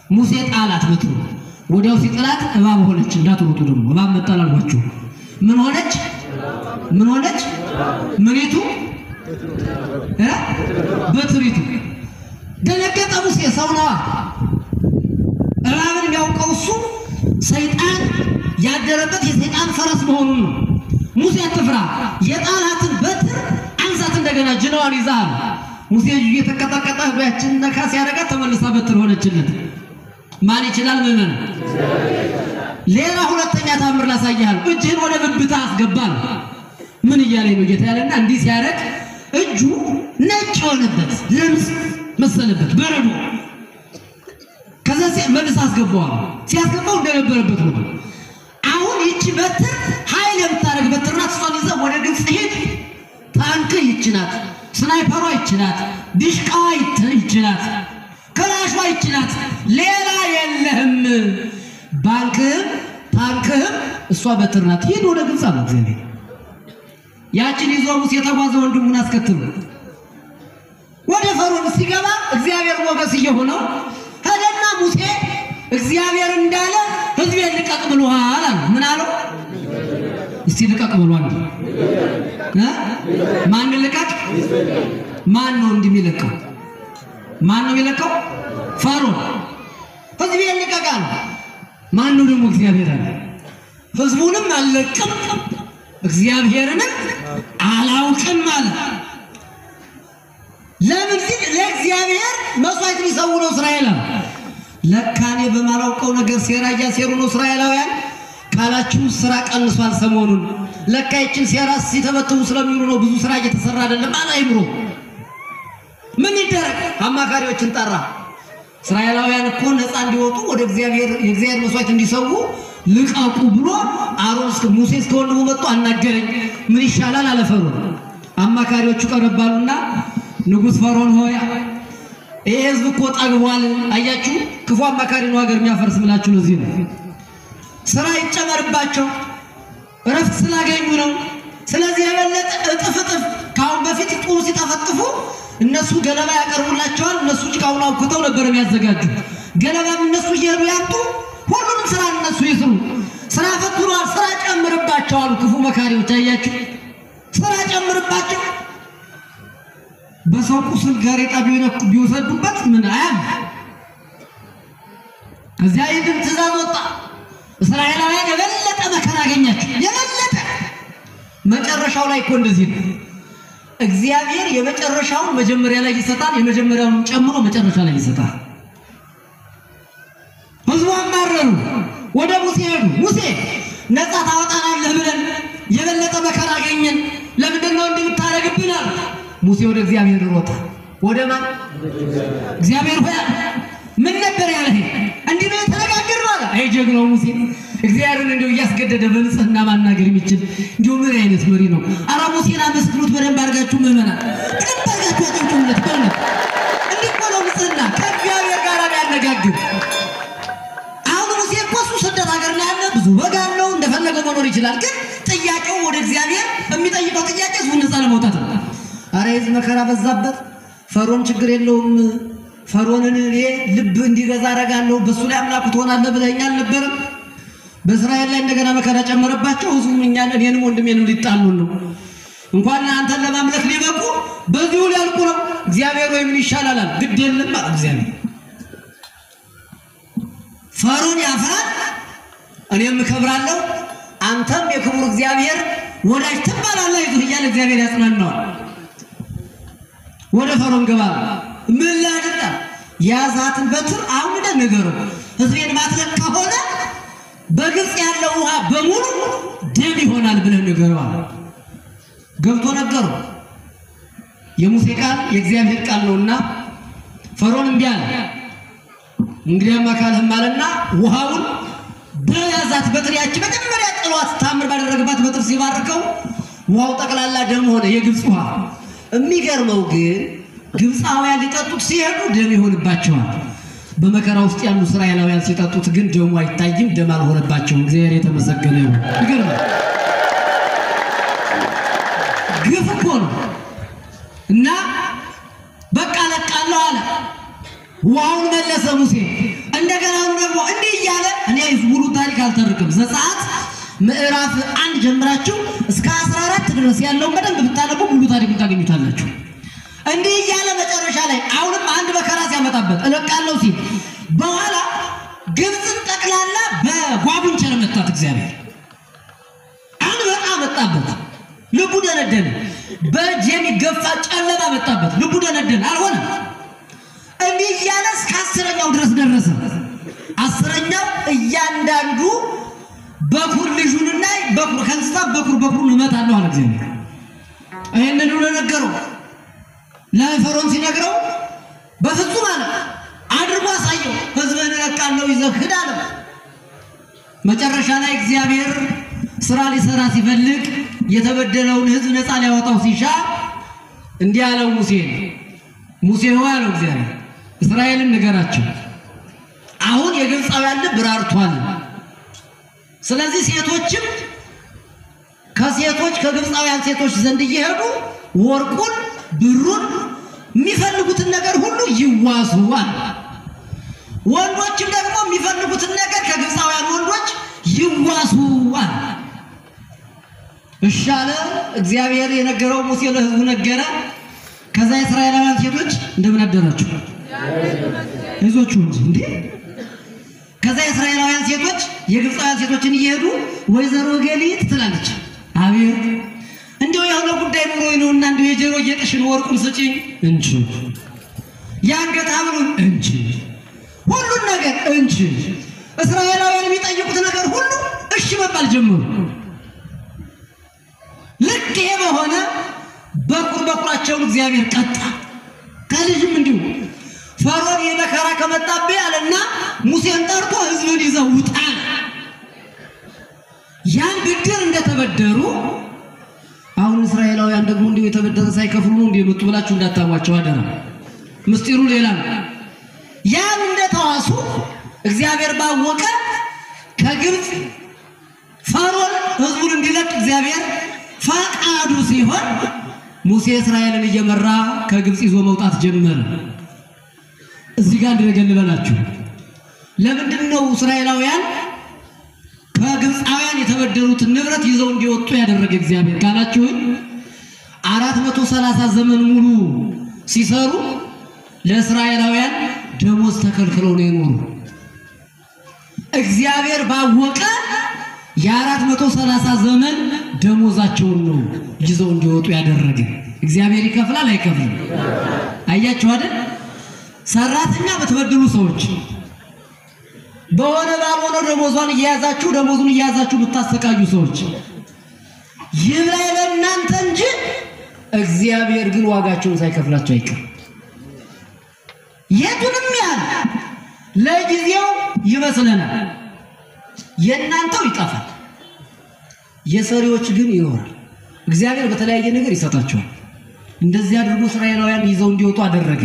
ሙሴ ጣላት በትሩ። ወዲያው ሲጥላት እባብ ሆነች። እንዳትሮጡ ደግሞ እባብ መጣላልኳችሁ። ምን ሆነች? ምን ሆነች? ምኒቱ በትሪቱ። ደነገጠ ሙሴ። ሰው ነዋ። እባብን የሚያውቀው እሱ ሰይጣን ያደረበት የሰይጣን ፈረስ መሆኑን ነው። ሙሴ አትፍራ፣ የጣላትን በትር አንሳት፣ እንደገና ጅናዋን ይዛል። ሙሴ እየተቀጠቀጠ ያችን ነካ ሲያደርጋት ተመልሳ በትር ሆነችለት። ማን ይችላል? ምንን? ሌላ ሁለተኛ ታምር ላሳያል። እጅህን ወደ ብብታ አስገባል። ምን እያለኝ ነው ጌታ ያለና እንዲህ ሲያደርግ እጁ ነጭ ሆነበት፣ ለምጽ መሰለበት፣ በረዶ። ከዛ መልስ አስገባዋል። ሲያስገባው እንደነበረበት ነው። አሁን ይቺ በትር ኃይል የምታደርግ በትር ናት። እሷን ይዘህ ወደ ግብፅ ሂድ። ታንክ ይችናት፣ ስናይፐሯ ይችናት፣ ዲሽቃዋ ይችናት፣ ከላሿ ይችናት፣ ሌላ የለህም። ባንክህም ታንክህም እሷ በትር ናት። ሂድ ወደ ግብፅ አለ እግዚአብሔር። ያችን ይዞ ሙሴ የተጓዘ ወንድሙን አስከትሎ ወደ ፈርዖን ሲገባ እግዚአብሔር ሞገስ እየሆነው ሄደና ሙሴ እግዚአብሔር እንዳለ ሕዝቤን ልቀቅ ብሎሃል አለ። ምን አለው? እስቲ ልቀቅ ብሏል። ማን ልቀቅ? ማን ነው እንደሚለቀው? ማን ነው የሚለቀው? ፈርዖን። ሕዝቤን ልቀቅ አለ። ማን ነው ደግሞ? እግዚአብሔር አለ። ሕዝቡንም አልለቅም እግዚአብሔርንም አላውቅም አለ። ለምን ሲል ለእግዚአብሔር መስዋዕት ሊሰው ነው እስራኤል። ለካኔ በማላውቀው ነገር ሴራ እያሴሩ ነው እስራኤላውያን ካላችሁ ስራ ቀንሷል ሰሞኑን። ለካ ይችን ሴራ ሲተበትቡ ስለሚውሉ ነው ብዙ ስራ እየተሰራ አይደለም አለ አይምሮ። ምን ይደረግ? አማካሪዎችን ጠራ። እስራኤላውያን እኮ ነፃ እንዲወጡ ወደ የእግዚአብሔር መስዋዕት እንዲሰው ልቀቁ ብሎ አሮን ሙሴ እስከ ወንድሙ መጥቶ አናገረኝ። ምን ይሻላል አለ ፈርዖን። አማካሪዎቹ ቀረባሉና ንጉሥ ፈርዖን ሆይ ይሄ ህዝብ እኮ ጠግቧል። አያችሁ፣ ክፉ አማካሪ ነው ሀገር የሚያፈርስ ምላችሁ ለዚህ ነው። ስራ ይጨመርባቸው፣ እረፍት ስላገኙ ነው። ስለዚህ የበለጠ እጥፍ ካሁን በፊት ጡብ ሲጠፈጥፉ እነሱ ገለባ ያቀርቡላቸዋል። እነሱ ጭቃውን አውክተው ነበር የሚያዘጋጁ። ገለባም እነሱ እየሄዱ ያምጡ፣ ሁሉንም ስራ እነሱ ይስሩ። ስራ ፈትሯል፣ ስራ ጨምርባቸው አሉ ክፉ መካሪዎች። አያችሁ፣ ስራ ጨምርባቸው። በሰው ቁስል ጋሬጣ ቢወሰዱበት ምን አያም። ከዚያ ይህን ትእዛዝ ወጣ። እስራኤላውያን የበለጠ መከራ አገኛቸው። የበለጠ መጨረሻው ላይ እኮ እንደዚህ ነው። እግዚአብሔር የመጨረሻውን መጀመሪያ ላይ ይሰጣል፣ የመጀመሪያውን ጨምሮ መጨረሻ ላይ ይሰጣል። ህዝቡ አማረሩ፣ ወደ ሙሴ ሄዱ። ሙሴ ነፃ ታወጣናለህ ብለን የበለጠ መከራ አገኘን፣ ለምንድን ነው እንዲህ የምታደርግብን አሉ። ሙሴ ወደ እግዚአብሔር ሮጠ። ወደ ማን? እግዚአብሔር ሆይ ምን ነበር ያለህ? እንዲህ ነው የተነጋገርነው አለ። አይ ጀግናው ሙሴ እግዚአብሔርን እንደው እያስገደደ በንጽህና ማናገር የሚችል እንደው ምን አይነት መሪ ነው! አረ ሙሴን አመስግኑት በደንብ አድርጋችሁ ምዕመናን፣ በደንብ አድርጋችሁ አጨብጭቡለት። በእውነት እንዲህ እኮ ነው ንጽህና፣ ከእግዚአብሔር ጋር ያነጋግር። አሁን ሙሴ እኮ እሱ ስደት ሀገር ላይ ያለ ብዙ በግ አለው፣ እንደፈለገው መኖር ይችላል። ግን ጥያቄው ወደ እግዚአብሔር የሚጠይቀው ጥያቄ ህዝቡን ነፃ ለማውጣት ነው። አረ የህዝብ መከራ በዛበት። ፈርዖን ችግር የለውም ፈርዖንን እኔ ልብ እንዲገዛ አደርጋለሁ በሱ ላይ አምላክ ትሆናለህ ብለኸኛል ነበር። በእስራኤል ላይ እንደገና መከራ ጨመረባቸው። ህዝቡም እኔንም ወንድሜንም ሊጣሉን ነው። እንኳን አንተን ለማምለክ ሊበቁ በዚሁ ሊያልቁ ነው። እግዚአብሔር ወይ ምን ይሻላል? ግድ የለም አለ እግዚአብሔር። ፈርዖን ያፍራል፣ እኔም እከብራለሁ፣ አንተም የክቡር እግዚአብሔር ወዳጅ ትባላለህ ይዙህ እያለ እግዚአብሔር ያጽናናዋል። ወደ ፈርዖን ገባ። ምን ላድርግ? ያዛትን በትር አሁን እንደነገረው ህዝቤን ማትለቅ ከሆነ በግብፅ ያለው ውሃ በሙሉ ደም ይሆናል ብለህ ንገረው። ገብቶ ነገሩ። የሙሴ ቃል የእግዚአብሔር ቃል ነውና ፈርዖን እምቢ አለ። እንግዲያማ ካልህም አለና ውሃውን በያዛት በትር ያቺ መጀመሪያ ጥሏት ታምር ባደረገባት በትር ሲባርከው ውሃው ጠቅላላ ደም ሆነ፣ የግብፅ ውሃ። የሚገርመው ግን ግብፃውያን ሊጠጡት ሲሄዱ ደም ይሆንባቸዋል። በመከራ ውስጥ ያሉ እስራኤላውያን ሲጠጡት ግን ደሙ አይታይም፣ ደም አልሆነባቸውም። እግዚአብሔር የተመሰገነ ይሁን። ይገርማል። ግፍ እኮ ነው። እና በቃ ለቃለሁ አለ። ውሃውን መለሰ ሙሴ። እንደገና ደግሞ እንዲህ እያለ እኔ ሙሉ ታሪክ አልተርክም። ዘጸአት ምዕራፍ 1 ጀምራችሁ እስከ 14 ድረስ ያለውን በደንብ ብታነቡ ሙሉ ታሪኩን ታገኙታላችሁ። እንዲህ እያለ መጨረሻ ላይ አሁንም አንድ መከራ ሲያመጣበት እለቃለሁ ሲል በኋላ ግብፅን ጠቅላላ በጓጉንቸር መታት እግዚአብሔር። አንድ በጣም መጣበት፣ ልቡ ደነደነ። በእጅ የሚገፋ ጨለማ መጣበት፣ ልቡ ደነደነ፣ አልሆነም። እንዲህ እያለ እስከ 10ኛው ድረስ ደረሰ። 10ኛው እያንዳንዱ በኩር ልጁንና በኩር ከእንስሳ በኩሩን እመታለሁ አለ እግዚአብሔር። ይሄንን ሁሉ ነገረው። ለፈርዖን ሲነግረው በፍጹም አለ አድርጎ አሳየው። ህዝብህን እለቃለሁ ይዘህ ሂድ አለ። መጨረሻ ላይ እግዚአብሔር ስራ ሊሰራ ሲፈልግ የተበደለውን ህዝብ ነፃ ሊያወጣው ሲሻ እንዲህ አለው ሙሴ ሆይ አለው እግዚአብሔር፣ እስራኤልን ንገራቸው አሁን የግብፃውያን ልብ ራርቷል። ስለዚህ ሴቶችም ከግብፃውያን ሴቶች ዘንድ እየሄዱ ወርቁን ብሩን የሚፈልጉትን ነገር ሁሉ ይዋሱዋል። ወንዶችም ደግሞ የሚፈልጉትን ነገር ከግብፃውያን ወንዶች ይዋሱዋል። እሺ አለ እግዚአብሔር። የነገረው ሙሴ ለህዝቡ ነገረ። ከዛ የእስራኤላውያን ሴቶች እንደምን አደራችሁ ይዞቹ እንዴ። ከዛ የእስራኤላውያን ሴቶች የግብፃውያን ሴቶችን እየሄዱ ወይዘሮ ገሊት ትላለች፣ አቤት እንደው የሆነ ጉዳይ ኑሮኝ ነውና እንደው የጆሮ ጌጥሽን ወርቁን ስጪኝ እንጂ የአንገት ሐብሉን እንጂ ሁሉን ነገር እንጂ። እስራኤላውያን የሚጠይቁት ነገር ሁሉ እሺ መባል ጀመሩ። ልክ ይሄ በሆነ በኩራቸውን እግዚአብሔር ቀጣ። ከልጅም እንዲሁ ፈርዖን የመከራ ከመጣብህ አለና ሙሴን ጠርቶ ህዝብን ይዘው ውጣ። ያን ብድር እንደተበደሩ አሁን እስራኤላውያን ደግሞ እንዲሁ የተበደረ ሳይከፍሉ ነው እንዲመጡ ብላችሁ እንዳታሟቸው አደራ። ምስጢሩ ሌላ ነው። ያን እንደተዋሱ እግዚአብሔር ባወቀ ከግብፅ ፈርዖን ህዝቡን እንዲለቅ እግዚአብሔር ፈቃዱ ሲሆን ሙሴ እስራኤልን እየመራ ከግብፅ ይዞ መውጣት ጀመረ። እዚህ ጋር እንደገና ልበላችሁ፣ ለምንድን ነው እስራኤላውያን ከግብፃውያን የተበደሩትን ንብረት ይዘው እንዲወጡ ያደረገ እግዚአብሔር ካላችሁ 430 ዘመን ሙሉ ሲሰሩ ለእስራኤላውያን ደሞዝ ተከልክለው ነው የኖሩ። እግዚአብሔር ባወቀ የ430 ዘመን ደሞዛቸውን ነው ይዘው እንዲወጡ ያደረገ። እግዚአብሔር ይከፍላል አይከፍልም? አያችሁ አይደል? ሰራተኛ በተበደሉ ሰዎች በሆነ ባልሆነ ደሞዙን እያያዛችሁ ብታሰቃዩ ሰዎች ይብላኝ ለእናንተ እንጂ እግዚአብሔር ግን ዋጋቸውን ሳይከፍላቸው አይቀርም። የቱንም ያህል ለጊዜው ይመስለናል የእናንተው ይጠፋል፣ የሰሪዎች ግን ይኖራል። እግዚአብሔር በተለያየ ነገር ይሰጣቸዋል። እንደዚህ አድርጎ እስራኤላውያን ይዘው እንዲወጡ አደረገ።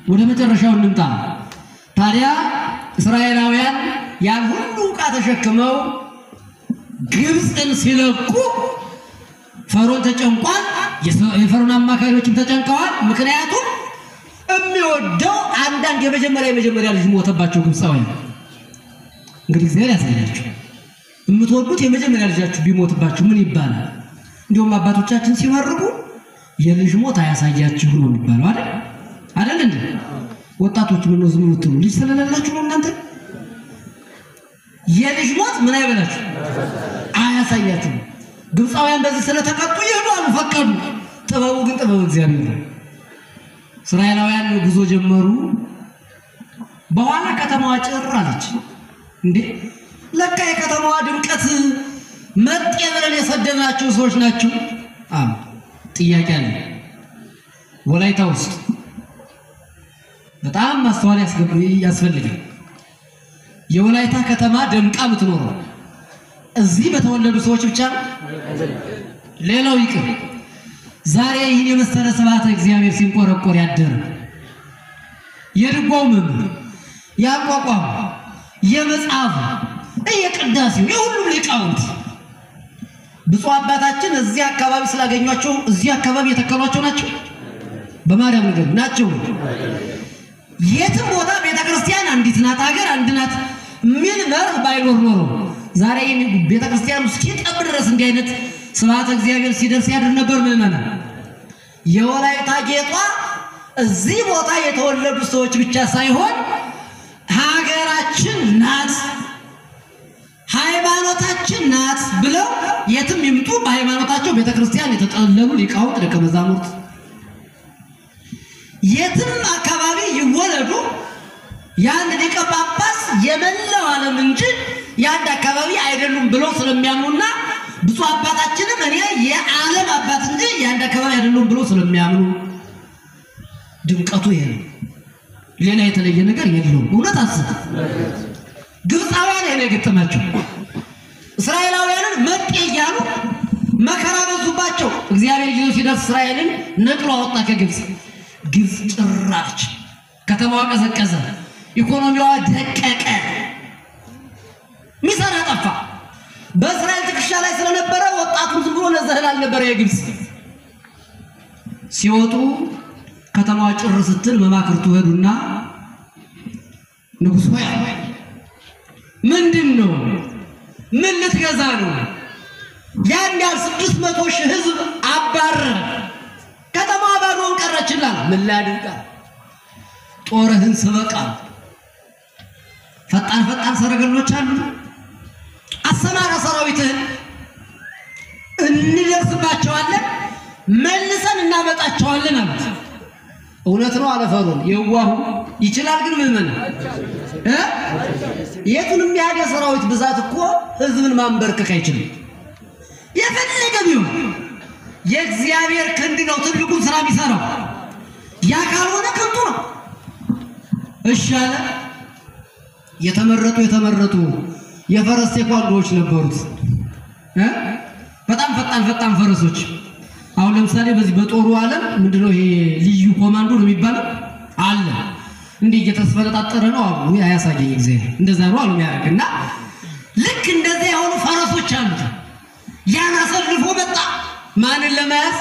ወደ መጨረሻው እንምጣ። ታዲያ እስራኤላውያን ያን ሁሉ ዕቃ ተሸክመው ግብፅን ሲለቁ ፈርዖን ተጨንቋል። የፈርዖን አማካሪዎችም ተጨንቀዋል። ምክንያቱም የሚወደው አንዳንድ የመጀመሪያ ልጅ ሞተባቸው ግብፃውያን። እንግዲህ እግዚአብሔር ያሳያችሁ። የምትወዱት የመጀመሪያ ልጃችሁ ቢሞትባችሁ ምን ይባላል? እንዲሁም አባቶቻችን ሲመርቁ የልጅ ሞት አያሳያችሁ ነው የሚባለው አይደል እንዴ? ወጣቶች ምን ነው ዝም ብትሉ ልጅ ስለሌላችሁ ነው እናንተ? የልጅ ሞት ምን አይበላችሁ አያሳያችሁ። ግብፃውያን በዚህ ስለተቀጡ ይሄዳሉ ፈቀዱ። ጥበቡ ግን ጥበብ እግዚአብሔር ነው። እስራኤላውያን ጉዞ ጀመሩ። በኋላ ከተማዋ ጭር አለች። እንዴ ለካ የከተማዋ ድምቀት መጤ ብለን የሰደናቸው ሰዎች ናቸው። ጥያቄ አለ። ወላይታ ውስጥ በጣም ማስተዋል ያስፈልጋል። የወላይታ ከተማ ደምቃ የምትኖረው እዚህ በተወለዱ ሰዎች ብቻ ነው? ሌላው ይቅር። ዛሬ ይህን የመሰለ ስብሐተ እግዚአብሔር ሲንቆረቆር ያደረ የድጓው መምህር ያቋቋሙ የመጽሐፉ የቅዳሴው የሁሉም ሊቃውንት ብፁዕ አባታችን እዚህ አካባቢ ስላገኟቸው እዚህ አካባቢ የተከሏቸው ናቸው። በማርያም ነገር ናቸው። የትም ቦታ ቤተክርስቲያን አንዲት ናት፣ ሀገር አንድ ናት። ምን መርህ ባይኖር ኖሮ ዛሬ ቤተክርስቲያን ውስጥ ሲጠብ ድረስ እንዲህ አይነት ስብሐተ እግዚአብሔር ሲደርስ ያድር ነበር። ምዕመና የወላይታ ጌጧ እዚህ ቦታ የተወለዱ ሰዎች ብቻ ሳይሆን ሀገራችን ናት፣ ሃይማኖታችን ናት ብለው የትም ይምጡ በሃይማኖታቸው ቤተክርስቲያን የተጠለሉ ሊቃውንት ደቀ መዛሙርት የትም አካባቢ ይወለዱ ያን ሊቀ ጳጳስ የመላው ዓለም እንጂ የአንድ አካባቢ አይደሉም ብለው ስለሚያምኑና ብፁዕ አባታችንም እኔ የዓለም አባት እንጂ የአንድ አካባቢ አይደሉም ብለው ስለሚያምኑ ድምቀቱ ይሄ ነው። ሌላ የተለየ ነገር የለውም። እውነት አስብ። ግብፃውያን ይሄን የገጠማቸው እስራኤላውያንን መጤ እያሉ መከራ በዙባቸው። እግዚአብሔር ይዞ ሲደርስ እስራኤልን ነቅሎ አወጣ ከግብፅ። ግብፅ ጭራች ከተማዋ ቀዘቀዘ፣ ኢኮኖሚዋ ደቀቀ፣ ሚሰራ ጠፋ። በእስራኤል ትከሻ ላይ ስለነበረ ወጣቱን ዝም ብሎ ነዘህል አልነበረ። የግብፅ ሲወጡ ከተማዋ ጭር ስትል መማክርቱ ሄዱና ንጉሥ ሆይ ምንድን ነው? ምን ልትገዛ ነው? ያን ያህል 600,000 ሕዝብ አባረ፣ ከተማዋ ባዶን ቀረችላል። ምን ላድርግ? ጦርህን ስበቃ፣ ፈጣን ሰረገሎች አሉ፣ አሰማራ ሰራዊትህን፣ እንደርስባቸዋለን፣ መልሰን እናመጣቸዋለን አሉት። እውነት ነው አለ ፈርዖን። የዋሁ ይችላል ግን ምዕመን የቱንም ያህል የሰራዊት ብዛት እኮ ህዝብን ማንበርከክ አይችልም። የፈለገ ቢሆን የእግዚአብሔር ክንድ ነው ትልቁን ስራ የሚሰራው። ያ ካልሆነ ከንቱ ነው። እሺ አለ። የተመረጡ የፈረስ ቴኳንዶዎች ነበሩት። በጣም ፈጣን ፈረሶች። አሁን ለምሳሌ በዚህ በጦሩ ዓለም ምንድነው ይሄ ልዩ ኮማንዶ ነው የሚባለው አለ። እንዴ እየተስፈለጣጠረ ነው አሉ። ያሳየኝ እግዚአብሔር እንደዛ ነው አሉ የሚያደርግና ልክ እንደዚህ የሆኑ ፈረሶች አሉት። ያን አሰልፎ መጣ። ማንን ለመያዝ?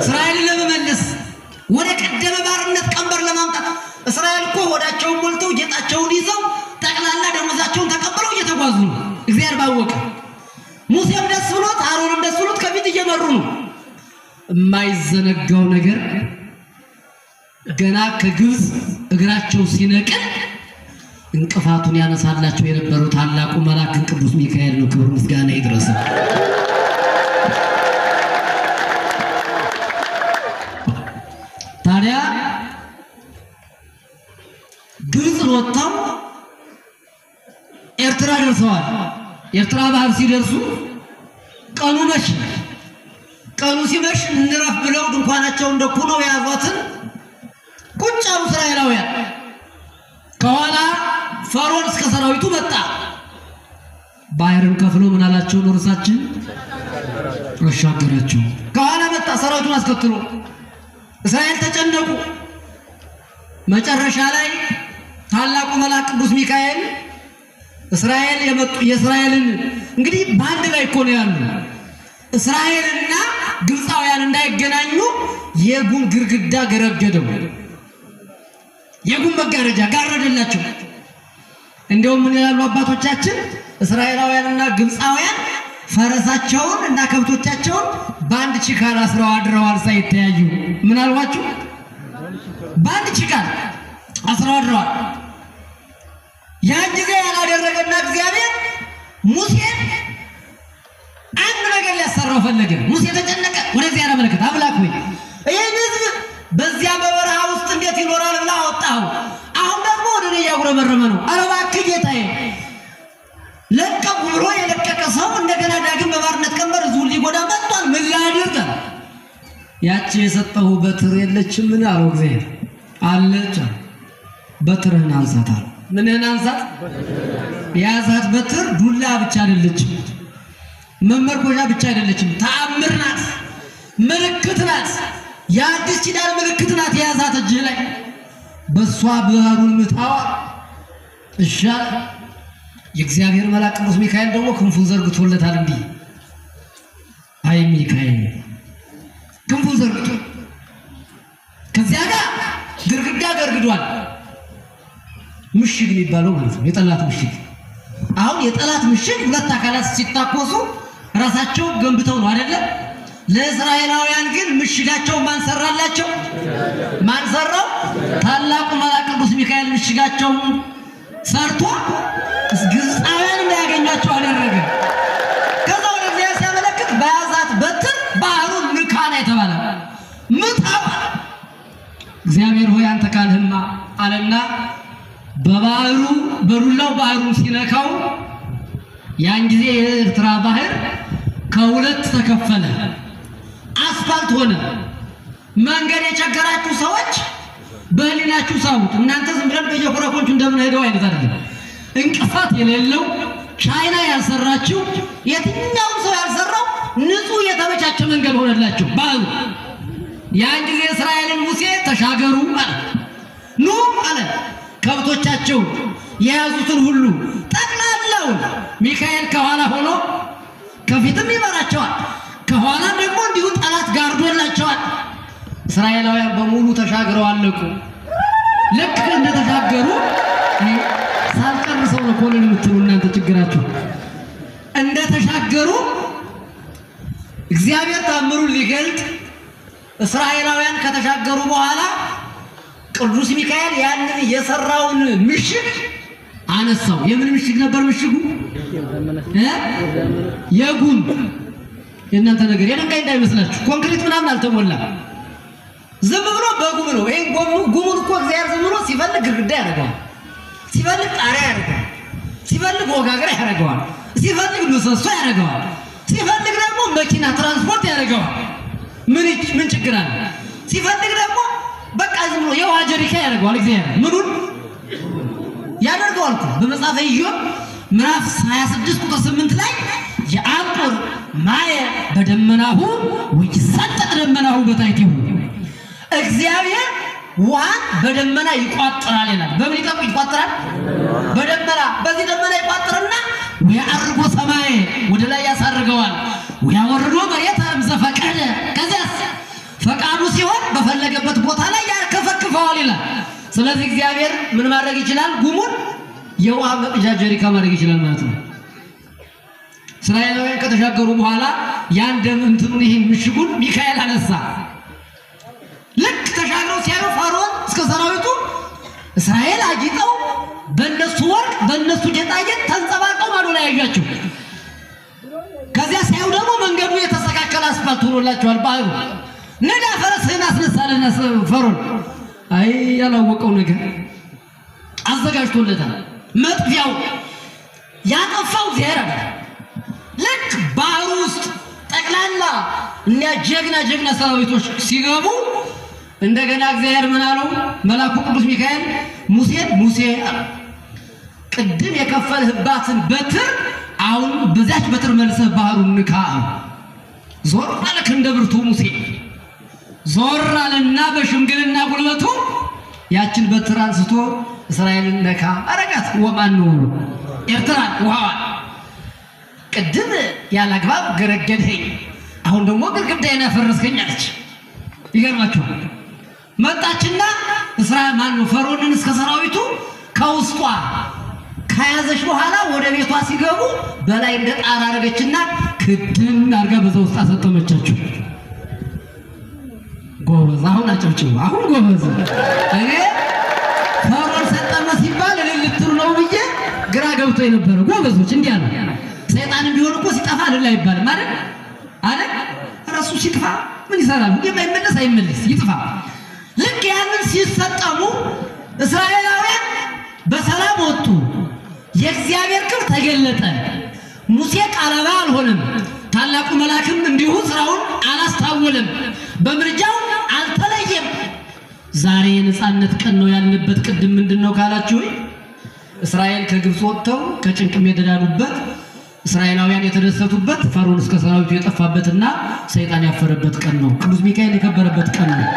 እስራኤልን ለመመለስ፣ ወደ ቀደመ ባርነት ቀንበር ለማምጣት። እስራኤል እኮ ወዳቸውን ሞልተው ጌጣቸውን ይዘው ጠቅላላ ደሞዛቸውን ተቀበለው እየተጓዙ ነው። እግዚአብሔር ባወቀ። ሙሴም ደስ ብሎት አሮንም ደስ ብሎት ከፊት እየመሩ ነው። የማይዘነጋው ነገር ገና ከግብፅ እግራቸው ሲነቅል እንቅፋቱን ያነሳላቸው የነበረው ታላቁ መልአክ ቅዱስ ሚካኤል ነው። ክብር ምስጋና ይድረሰው። ታዲያ ግብፅ ወጣው ኤርትራ ደርሰዋል። ኤርትራ ባህር ሲደርሱ ቀኑ መሸ። ቀኑ ሲመሽ እንረፍ ብለው ድንኳናቸውን ደኩነው የያዟትን ቁጭ አሉ እስራኤላውያን። ከኋላ ፈርዖን እስከ ሰራዊቱ መጣ። ባህርን ከፍሎ ምን አላቸው? እርሳችን አሻገራቸው። ከኋላ መጣ ሰራዊቱን አስከትሎ። እስራኤል ተጨነቁ። መጨረሻ ላይ ታላቁ መልአክ ቅዱስ ሚካኤል የእስራኤልን እንግዲህ በአንድ ላይ እኮ ነው ያሉ እስራኤልና ግብፃውያን እንዳይገናኙ የጉም ግርግዳ ገረገደው። የጉም መጋረጃ ጋረደላቸው። እንደውም ምን ይላሉ አባቶቻችን? እስራኤላውያንና ግብፃውያን ፈረሳቸውን እና ከብቶቻቸውን በአንድ ችካል አስረው አድረዋል ሳይተያዩ። ምን አልዋችሁ? በአንድ ችካል አስረው አድረዋል። ያን ጊዜ ያላደረገና እግዚአብሔር ሙሴን አንድ ነገር ሊያሰራው ፈለገ። ሙሴ ተጨነቀ። ወደ እግዚአብሔር አመለከተ። አምላክ ሆይ ይህን ሕዝብ በዚያ በበረሃ ውስጥ እንዴት ይኖራል ብላ አወጣው። አሁን ደግሞ ወደ እኔ እያጉረመረመ ነው። ኧረ እባክህ ጌታዬ ለቀቁ ብሎ የለቀቀ ሰው እንደገና ዳግም በባርነት ቀንበር ሕዝቡን ሊጎዳ መጥቷል። ምን ላድርግ? ያቺ የሰጠሁ በትር የለችም? ምን አለው እግዚአብሔር? አለች። በትርህን አንሳት አለ። ምንህን አንሳት? የያዛት በትር ዱላ ብቻ አይደለችም፣ መመርኮዣ ብቻ አይደለችም፣ ተአምር ናት፣ ምልክት ናት፣ የአዲስ ኪዳን ምልክት ናት። የያዛት እጅህ ላይ በሷ ባህሩን ምታዋ እሻል። የእግዚአብሔር መልአክ ቅዱስ ሚካኤል ደግሞ ክንፉን ዘርግቶለታል። እንዲህ አይ ሚካኤል ክንፉን ዘርግቶ ከዚያ ጋር ግርግዳ ገርግዷል። ምሽግ የሚባለው ማለት ነው፣ የጠላት ምሽግ። አሁን የጠላት ምሽግ ሁለት አካላት ሲታኮሱ ራሳቸው ገንብተው ነው አይደለም? ለእስራኤላውያን ግን ምሽጋቸው ማን ሰራላቸው? ማን ሰራው? ታላቁ መልአክ ቅዱስ ሚካኤል ምሽጋቸው ሰርቶ ግብፃውያን እንዳያገኟቸው አደረገ። ከዛ ወደ እግዚአብሔር ሲያመለክት በያዛት በትር ባህሩን ንካና የተባለ ምታው። እግዚአብሔር ሆይ አንተ ካልህማ አለና በባህሩ በዱላው ባህሩን ሲነካው ያን ጊዜ የኤርትራ ባህር ከሁለት ተከፈለ፣ አስፋልት ሆነ። መንገድ የቸገራችሁ ሰዎች በህሊናችሁ ሳቡት። እናንተ ዝም ብለን በየኮረኮንቹ እንደምንሄደው አይነት አይደለም። እንቅፋት የሌለው ቻይና ያልሰራችው የትኛውም ሰው ያልሰራው ንጹህ የተመቻቸ መንገድ ሆነላቸው ባህሩ። ያን ጊዜ እስራኤልን ሙሴ ተሻገሩ አለ። ኑ አለ። ከብቶቻቸው የያዙትን ሁሉ ጠቅላላው ሚካኤል ከኋላ ሆኖ ከፊትም ይመራቸዋል፣ ከኋላም ደግሞ እንዲሁ ጠላት ጋርዶላቸዋል። እስራኤላውያን በሙሉ ተሻግረው አለቁ። ልክ እንደተሻገሩ ሳልጨርሰው ነው ኮሎኒ የምትሉ እናንተ ችግራችሁ። እንደተሻገሩ እግዚአብሔር ታምሩን ሊገልጥ እስራኤላውያን ከተሻገሩ በኋላ ቅዱስ ሚካኤል ያንን የሰራውን ምሽግ አነሳው። የምን ምሽግ ነበር ምሽጉ? የጉም። የእናንተ ነገር የድንጋይ እንዳይመስላችሁ፣ ኮንክሪት ምናምን አልተሞላም። ዝም ብሎ በጉም ነው። ይሄን ጉሙን እኮ እግዚአብሔር ዝም ብሎ ሲፈልግ ግድግዳ ያደርገዋል፣ ሲፈልግ ጣሪያ ያደርገዋል፣ ሲፈልግ ወጋግራ ያደርገዋል፣ ሲፈልግ ምሰሶ ያደርገዋል፣ ሲፈልግ ደግሞ መኪና ትራንስፖርት ያደርገዋል። ምን ችግር አለ? ሲፈልግ ደግሞ በቃ ዝም ብሎ የውሃ ጀሪካ ያደርገዋል። እግዚአብሔር ምኑን ያደርገዋል እኮ በመጽሐፈ ኢዮብ ምዕራፍ 26 ቁጥር 8 ላይ የአንቆር ማየ በደመናሁ ወይሰጠጥ ደመናሁ በታይቲሁ። እግዚአብሔር ውሃን በደመና ይቋጥራል ይላል። በምን ይቋጥራል? በደመና። በዚህ ደመና ይቋጥርና ወያርጎ ሰማይ ወደ ላይ ያሳርገዋል፣ ወያወርዶ መሬት ዘፈቀደ። ከዚያስ ፈቃዱ ሲሆን በፈለገበት ቦታ ላይ ያርከፈክፈዋል ይላል። ስለዚህ እግዚአብሔር ምን ማድረግ ይችላል? ጉሙን የውሃ መቅጃ ጀሪካ ማድረግ ይችላል ማለት ነው። እስራኤላውያን ከተሻገሩ በኋላ ያን ደም እንትኑን ይሄን ምሽጉን ሚካኤል አነሳ። ልክ ተሻግረው ሲያዩ ፈርዖን እስከ ሰራዊቱ እስራኤል አጊጠው በእነሱ ወርቅ በእነሱ ጌጣጌጥ ተንጸባርቀው ማዶ ላይ ያዩአቸው። ከዚያ ሲያዩ ደግሞ መንገዱ የተስተካከለ አስፋልት ሆኖላቸዋል። ባህሩ ነዳ ፈረስህን አስነሳለና ፈርዖን አይ ያላወቀው ነገር አዘጋጅቶለታል። መጥፊያው ያጠፋው እግዚአብሔር። ልክ ባህሩ ውስጥ ጠቅላላ እኛ ጀግና ሰራዊቶች ሲገቡ እንደገና እግዚአብሔር ምን አለው? መልአኩ ቅዱስ ሚካኤል ሙሴ ቅድም የከፈልህባትን በትር አሁን በዛች በትር መልሰህ ባህሩን ንካ። ዞር አለ እንደ ብርቱ ሙሴ ዞር አለና በሽምግልና ጉልበቱ ያችን በትር አንስቶ እስራኤልን ነካ አረጋት። ወማን ነው ኤርትራን ውሃዋን ቅድም ያላግባብ ገረገድኸኝ፣ አሁን ደግሞ ግድግዳዬን ያፈረስከኝ አለች። ይገርማችኋል። መጣችና እስራኤል ማነው ፈርዖንን እስከ ሰራዊቱ ከውስጧ ከያዘች በኋላ ወደ ቤቷ ሲገቡ በላይ እንደ ጣራ አረገችና ክድን አርጋ በዛ ውስጥ አሰጠመቻቸው። ጎበዝ! አሁን አጨብጭቡ። አሁን ጎበዝ! እኔ ፈርዖን ሰጠመ ሲባል ልትሩ ነው ብዬ ግራ ገብቶ የነበረ ጎበዞች እንዲያ ነው። ሰይጣን ቢሆን እኮ ሲጠፋ ልል አይባልም ማለት አይደል? ራሱ ሲጥፋ ምን ይሰራል? የማይመለስ አይመለስ ይጥፋ። ልክ ያንን ሲሰጠሙ እስራኤላውያን በሰላም ወጡ። የእግዚአብሔር ክብር ተገለጠ። ሙሴ ቃለባ አልሆነም። ታላቁ መልአክም እንዲሁ ስራውን አላስታወለም። በምርጃው አልተለየም። ዛሬ የነጻነት ቀን ነው ያለበት። ቅድም ምንድነው ካላችሁ እስራኤል ከግብፅ ወጥተው ከጭንቅም የደዳኑበት እስራኤላውያን የተደሰቱበት ፈርዖን እስከ ሰራዊቱ የጠፋበትና ሰይጣን ያፈረበት ቀን ነው። ቅዱስ ሚካኤል የከበረበት ቀን ነው።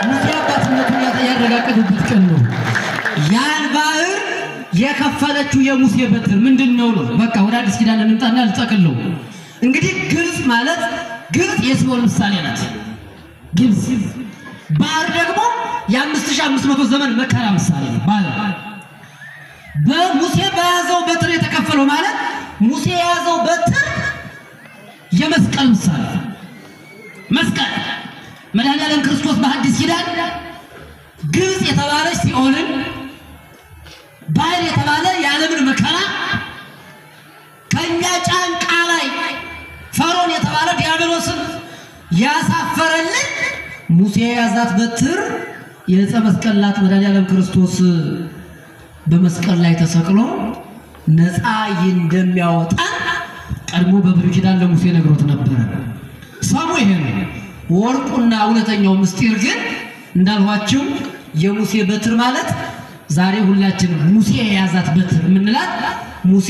ሙሴ አባትነቱን ያረጋገጠበት ቀን ነው። ያን ባህር የከፈለችው የሙሴ በትር ምንድነው ነው? በቃ ወደ አዲስ ኪዳን እንምጣና ልጠቅልለው። እንግዲህ ግብፅ ማለት ግብፅ የሲኦል ምሳሌ ናት። ግብፅ ባህር ደግሞ የ5500 ዘመን መከራ ምሳሌ ነው። በሙሴ በያዘው በትር የተከፈለው ማለት ሙሴ የያዘው በትር የመስቀል ምሳሌ መስቀል መድኃኒዓለም ክርስቶስ በአዲስ ኪዳን ግብፅ የተባለች ሲኦልን ባህር የተባለ የዓለምን መከራ ከኛ ጫንቃ ላይ ፈርዖን የተባለ ዲያብሎስን ያሳፈረልን ሙሴ የያዛት በትር የዕፀ መስቀል ናት። መድኃኒዓለም ክርስቶስ በመስቀል ላይ ተሰቅሎ ነፃ እንደሚያወጣ ቀድሞ በብሉይ ኪዳን ለሙሴ ነግሮት ነበር። ሰሙ ይሄ ነው። ወርቁና እውነተኛው ምስጢር ግን እንዳልኋችሁ የሙሴ በትር ማለት ዛሬ ሁላችን ሙሴ የያዛት በትር የምንላት ሙሴ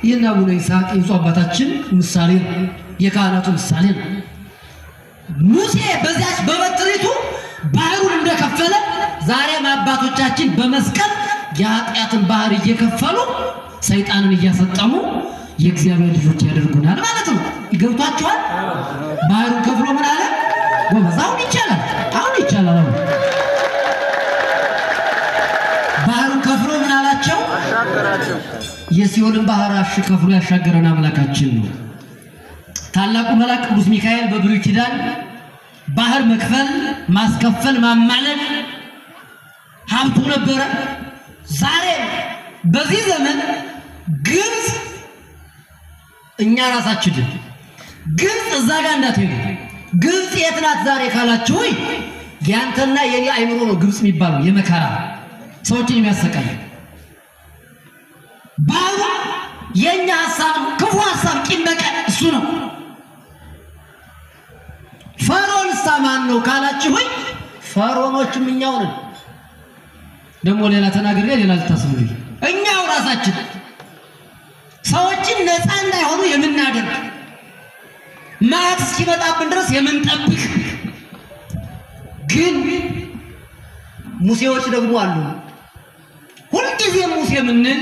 የአቡነ ይስሐቅ የብፁዕ አባታችን ምሳሌ ነው። የካህናቱ ምሳሌ ነው። ሙሴ በዚያች በበትሪቱ ባህሩን እንደከፈለ ዛሬም አባቶቻችን በመስቀል የኃጢአትን ባህር እየከፈሉ ሰይጣንን እያሰጠሙ የእግዚአብሔር ልጆች ያደርጉናል ማለት ነው። ይገብቷቸዋል። ባህሩን ከፍሎ ምን አለ? ጎበዝ! አሁን ይቻላል። አሁን ይቻላል። ባህሩን ከፍሎ ምን አላቸው? አሻገራቸው። የሲኦልን ባህር ከፍሎ ያሻገረን አምላካችን ነው። ታላቁ መልአክ ቅዱስ ሚካኤል በብሉይ ኪዳን ባህር መክፈል፣ ማስከፈል፣ ማማለድ ሀብቱ ነበረ። ዛሬ በዚህ ዘመን ግብፅ እኛ ራሳችን ግብፅ እዛ ጋር እንዳትሄዱ። ግብፅ የት ናት ዛሬ ካላችሁ ያንተና የኔ አይምሮ ነው ግብፅ የሚባለው የመከራ ሰዎችን የሚያሰቃይ ባህሩ የኛ ሐሳብ ክፉ ሐሳብ ቂም በቀል እሱ ነው። ፈርዖን ማን ነው ካላችሁ ፈርዖኖችም እኛው ነን። ደግሞ ሌላ ተናግሬ ሌላ ልታስቡልኝ እኛው ራሳችን ሰዎችን ነፃ እንዳይሆኑ የምናደርግ ማት እስኪመጣብን ድረስ የምንጠብቅ ግን ሙሴዎች ደግሞ አሉ። ሁልጊዜ ሙሴ ምንል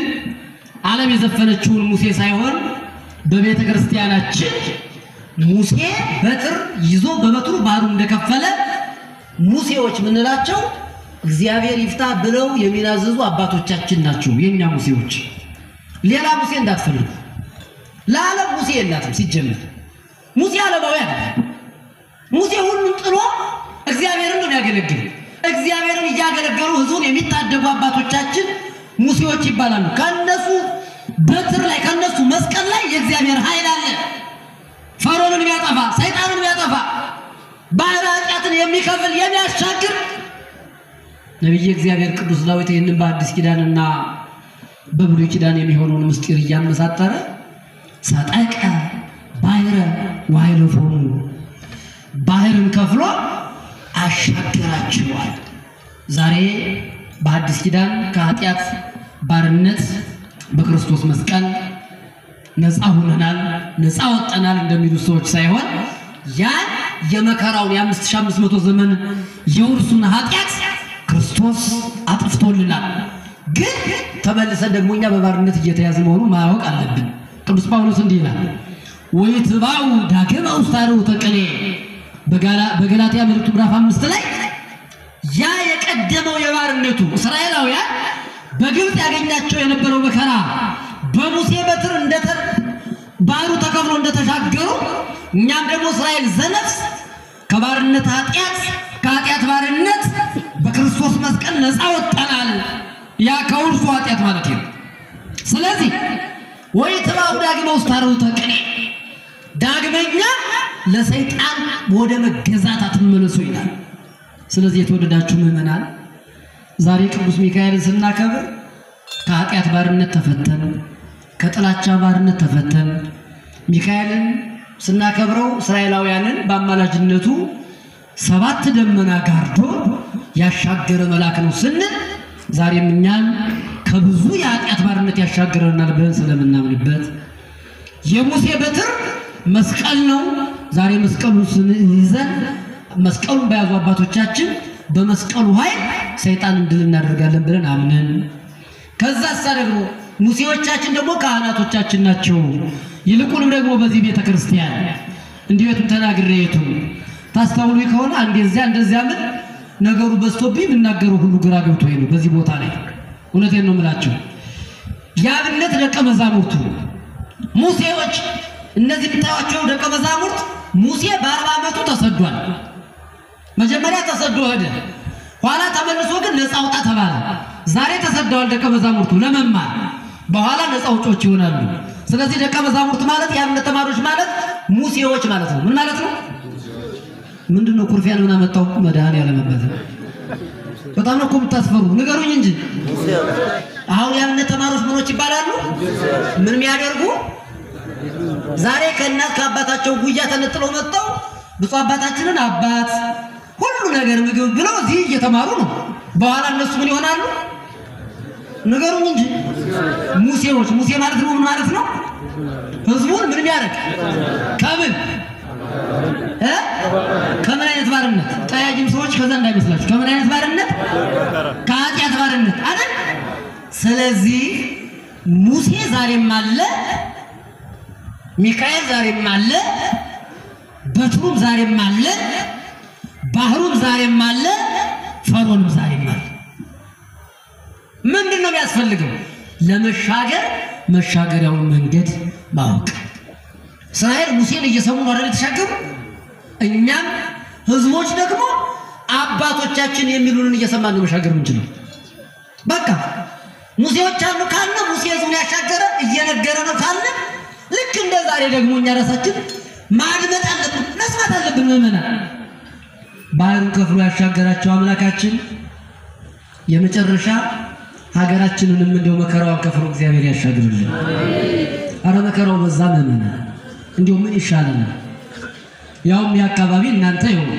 ዓለም የዘፈነችውን ሙሴ ሳይሆን በቤተ ክርስቲያናችን ሙሴ በትር ይዞ በበትሩ ባህሩን እንደከፈለ ሙሴዎች ምንላቸው እግዚአብሔር ይፍታ ብለው የሚናዘዙ አባቶቻችን ናቸው የኛ ሙሴዎች። ሌላ ሙሴ እንዳትፈልጉ። ለዓለም ሙሴ የላትም ሲጀመር። ሙሴ ዓለማዊ አይደለም። ሙሴ ሁሉን ጥሎ እግዚአብሔርን ነው ያገለግል። እግዚአብሔርን እያገለገሉ ህዝቡን የሚታደጉ አባቶቻችን ሙሴዎች ይባላሉ። ከነሱ በትር ላይ ከነሱ መስቀል ላይ የእግዚአብሔር ኃይል አለ። ፈርዖንን የሚያጠፋ ሰይጣንን የሚያጠፋ ባህረ ኃጢአትን የሚከፍል የሚያሻግር ነብይ እግዚአብሔር ቅዱስ ዳዊት ይህንን በአዲስ ኪዳንና በብሉይ ኪዳን የሚሆነውን ምስጢር እያመሳጠረ ሰጠቀ ባህረ ወኃይለፎሙ ባህርን ከፍሎ አሻገራቸዋል። ዛሬ በአዲስ ኪዳን ከኃጢአት ባርነት በክርስቶስ መስቀል ነፃ ሆነናል፣ ነፃ ወጣናል እንደሚሉ ሰዎች ሳይሆን ያን የመከራውን የ5500 ዘመን የውርሱን ኃጢአት ክርስቶስ አጥፍቶልናል። ግን ተመልሰን ደግሞ እኛ በባርነት እየተያዝን መሆኑን ማወቅ አለብን። ቅዱስ ጳውሎስ እንዲህ ይላል ወይትባው ዳግም አውስታሩ ተቀኔ በገላትያ መልእክቱ ምዕራፍ 5 ላይ ያ የቀደመው የባርነቱ እስራኤላውያን በግብጽ ያገኛቸው የነበረው መከራ በሙሴ በትር ባህሩ ተከፍሎ እንደተሻገሩ እኛም ደግሞ እስራኤል ዘነፍስ ከባርነት ከኃጢአት ባርነት በክርስቶስ መስቀል ነፃ ወጣናል። ያ ከውርሱ ኃጢአት ማለት ነው። ስለዚህ ወይትባው ዳግም አውስታሩ ተቀኔ ዳግመኛ ለሰይጣን ወደ መገዛት አትመለሱ ይላል። ስለዚህ የተወደዳችሁ ምእመናን ዛሬ ቅዱስ ሚካኤልን ስናከብር ከኃጢአት ባርነት ተፈተን፣ ከጥላቻ ባርነት ተፈተን። ሚካኤልን ስናከብረው እስራኤላውያንን በአማላጅነቱ 7 ደመና ጋርዶ ያሻገረ መልአክ ነው ስንል ዛሬም እኛን ከብዙ የኃጢአት ባርነት ያሻገረናል ብለን ስለምናምንበት የሙሴ በትር መስቀል ነው። ዛሬ መስቀሉን ይዘን መስቀሉን በያዙ አባቶቻችን በመስቀሉ ኃይል ሰይጣን እንድል እናደርጋለን ብለን አምነን ከዛስ ደግሞ ሙሴዎቻችን ደግሞ ካህናቶቻችን ናቸው። ይልቁንም ደግሞ በዚህ ቤተክርስቲያን እንዲወቱን ተናግሬቱ ታስተውሉ ከሆነ እንደዚያ ምን ነገሩ በስቶብኝ ብናገሩ ሁሉ ግራ ገብቶኝ ነው። በዚህ ቦታ ላይ እውነቴን ነው የምላችሁ። ያብነት ደቀ መዛሙርቱ ሙሴዎች እነዚህ ብታዩአቸው ደቀ መዛሙርት ሙሴ በ40 ዓመቱ ተሰዷል። መጀመሪያ ተሰዶ ሄደ፣ ኋላ ተመልሶ ግን ነፃ አውጣ ተባለ። ዛሬ ተሰደዋል ደቀ መዛሙርቱ ለመማር፣ በኋላ ነፃ አውጪዎች ይሆናሉ። ስለዚህ ደቀ መዛሙርት ማለት የአብነት ተማሪዎች ማለት ሙሴዎች ማለት ነው። ምን ማለት ነው? ምንድነው ኩርፊያን ምን አመጣው? መድኃኒዓለም አባት በጣም ነው እኮ የምታስፈሩ፣ ንገሩኝ እንጂ። አሁን የአብነት ተማሪዎች ምኖች ይባላሉ? ምን የሚያደርጉ ዛሬ ከእናት ከአባታቸው ጉያ ተነጥለው መጥተው ብፁዕ አባታችንን አባት ሁሉ ነገር ምግብ ብለው እዚህ እየተማሩ ነው። በኋላ እነሱ ምን ይሆናሉ? ንገሩኝ እንጂ። ሙሴዎች። ሙሴ ማለት ነው ምን ማለት ነው? ህዝቡን ምን የሚያደርግ ከምን አይነት ባርነት? ጠያጅም ሰዎች ከዛ እንዳይመስላችሁ። ከምን አይነት ባርነት? ከኃጢአት ባርነት አይደል? ስለዚህ ሙሴ ዛሬም አለ፣ ሚካኤል ዛሬም አለ፣ በትሩም ዛሬም አለ፣ ባህሩም ዛሬም አለ፣ ፈርዖንም ዛሬም አለ። ምንድነው የሚያስፈልገው? ለመሻገር መሻገሪያውን መንገድ ማወቅ። እስራኤል ሙሴን እየሰሙ ነው አይደል የተሻገሩ? እኛም ህዝቦች ደግሞ አባቶቻችን የሚሉንን እየሰማን ነው መሻገር የምንችለው። በቃ ሙሴዎች አሉ ካለ ሙሴ ህዝቡን ያሻገረ እየነገረ ነው ካለ ልክ እንደ ዛሬ ደግሞ እኛ ራሳችን ማድመጥ አለብን፣ መስማት አለብን። ምእመናን ባህሩን ከፍሎ ያሻገራቸው አምላካችን የመጨረሻ ሀገራችንንም እንደው መከራውን ከፍሎ እግዚአብሔር ያሻግርልን። አረ መከራው በዛ ምእመናን፣ እንደው ምን ይሻለናል? ያውም የአካባቢ እናንተ ይሁን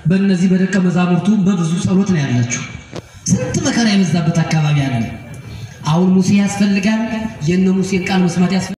በእነዚህ በደቀ መዛሙርቱ በብዙ ጸሎት ነው ያላችሁ። ስንት መከራ የበዛበት አካባቢ አለ። አሁን ሙሴ ያስፈልጋል። የነ ሙሴን ቃል መስማት ያስፈልጋል።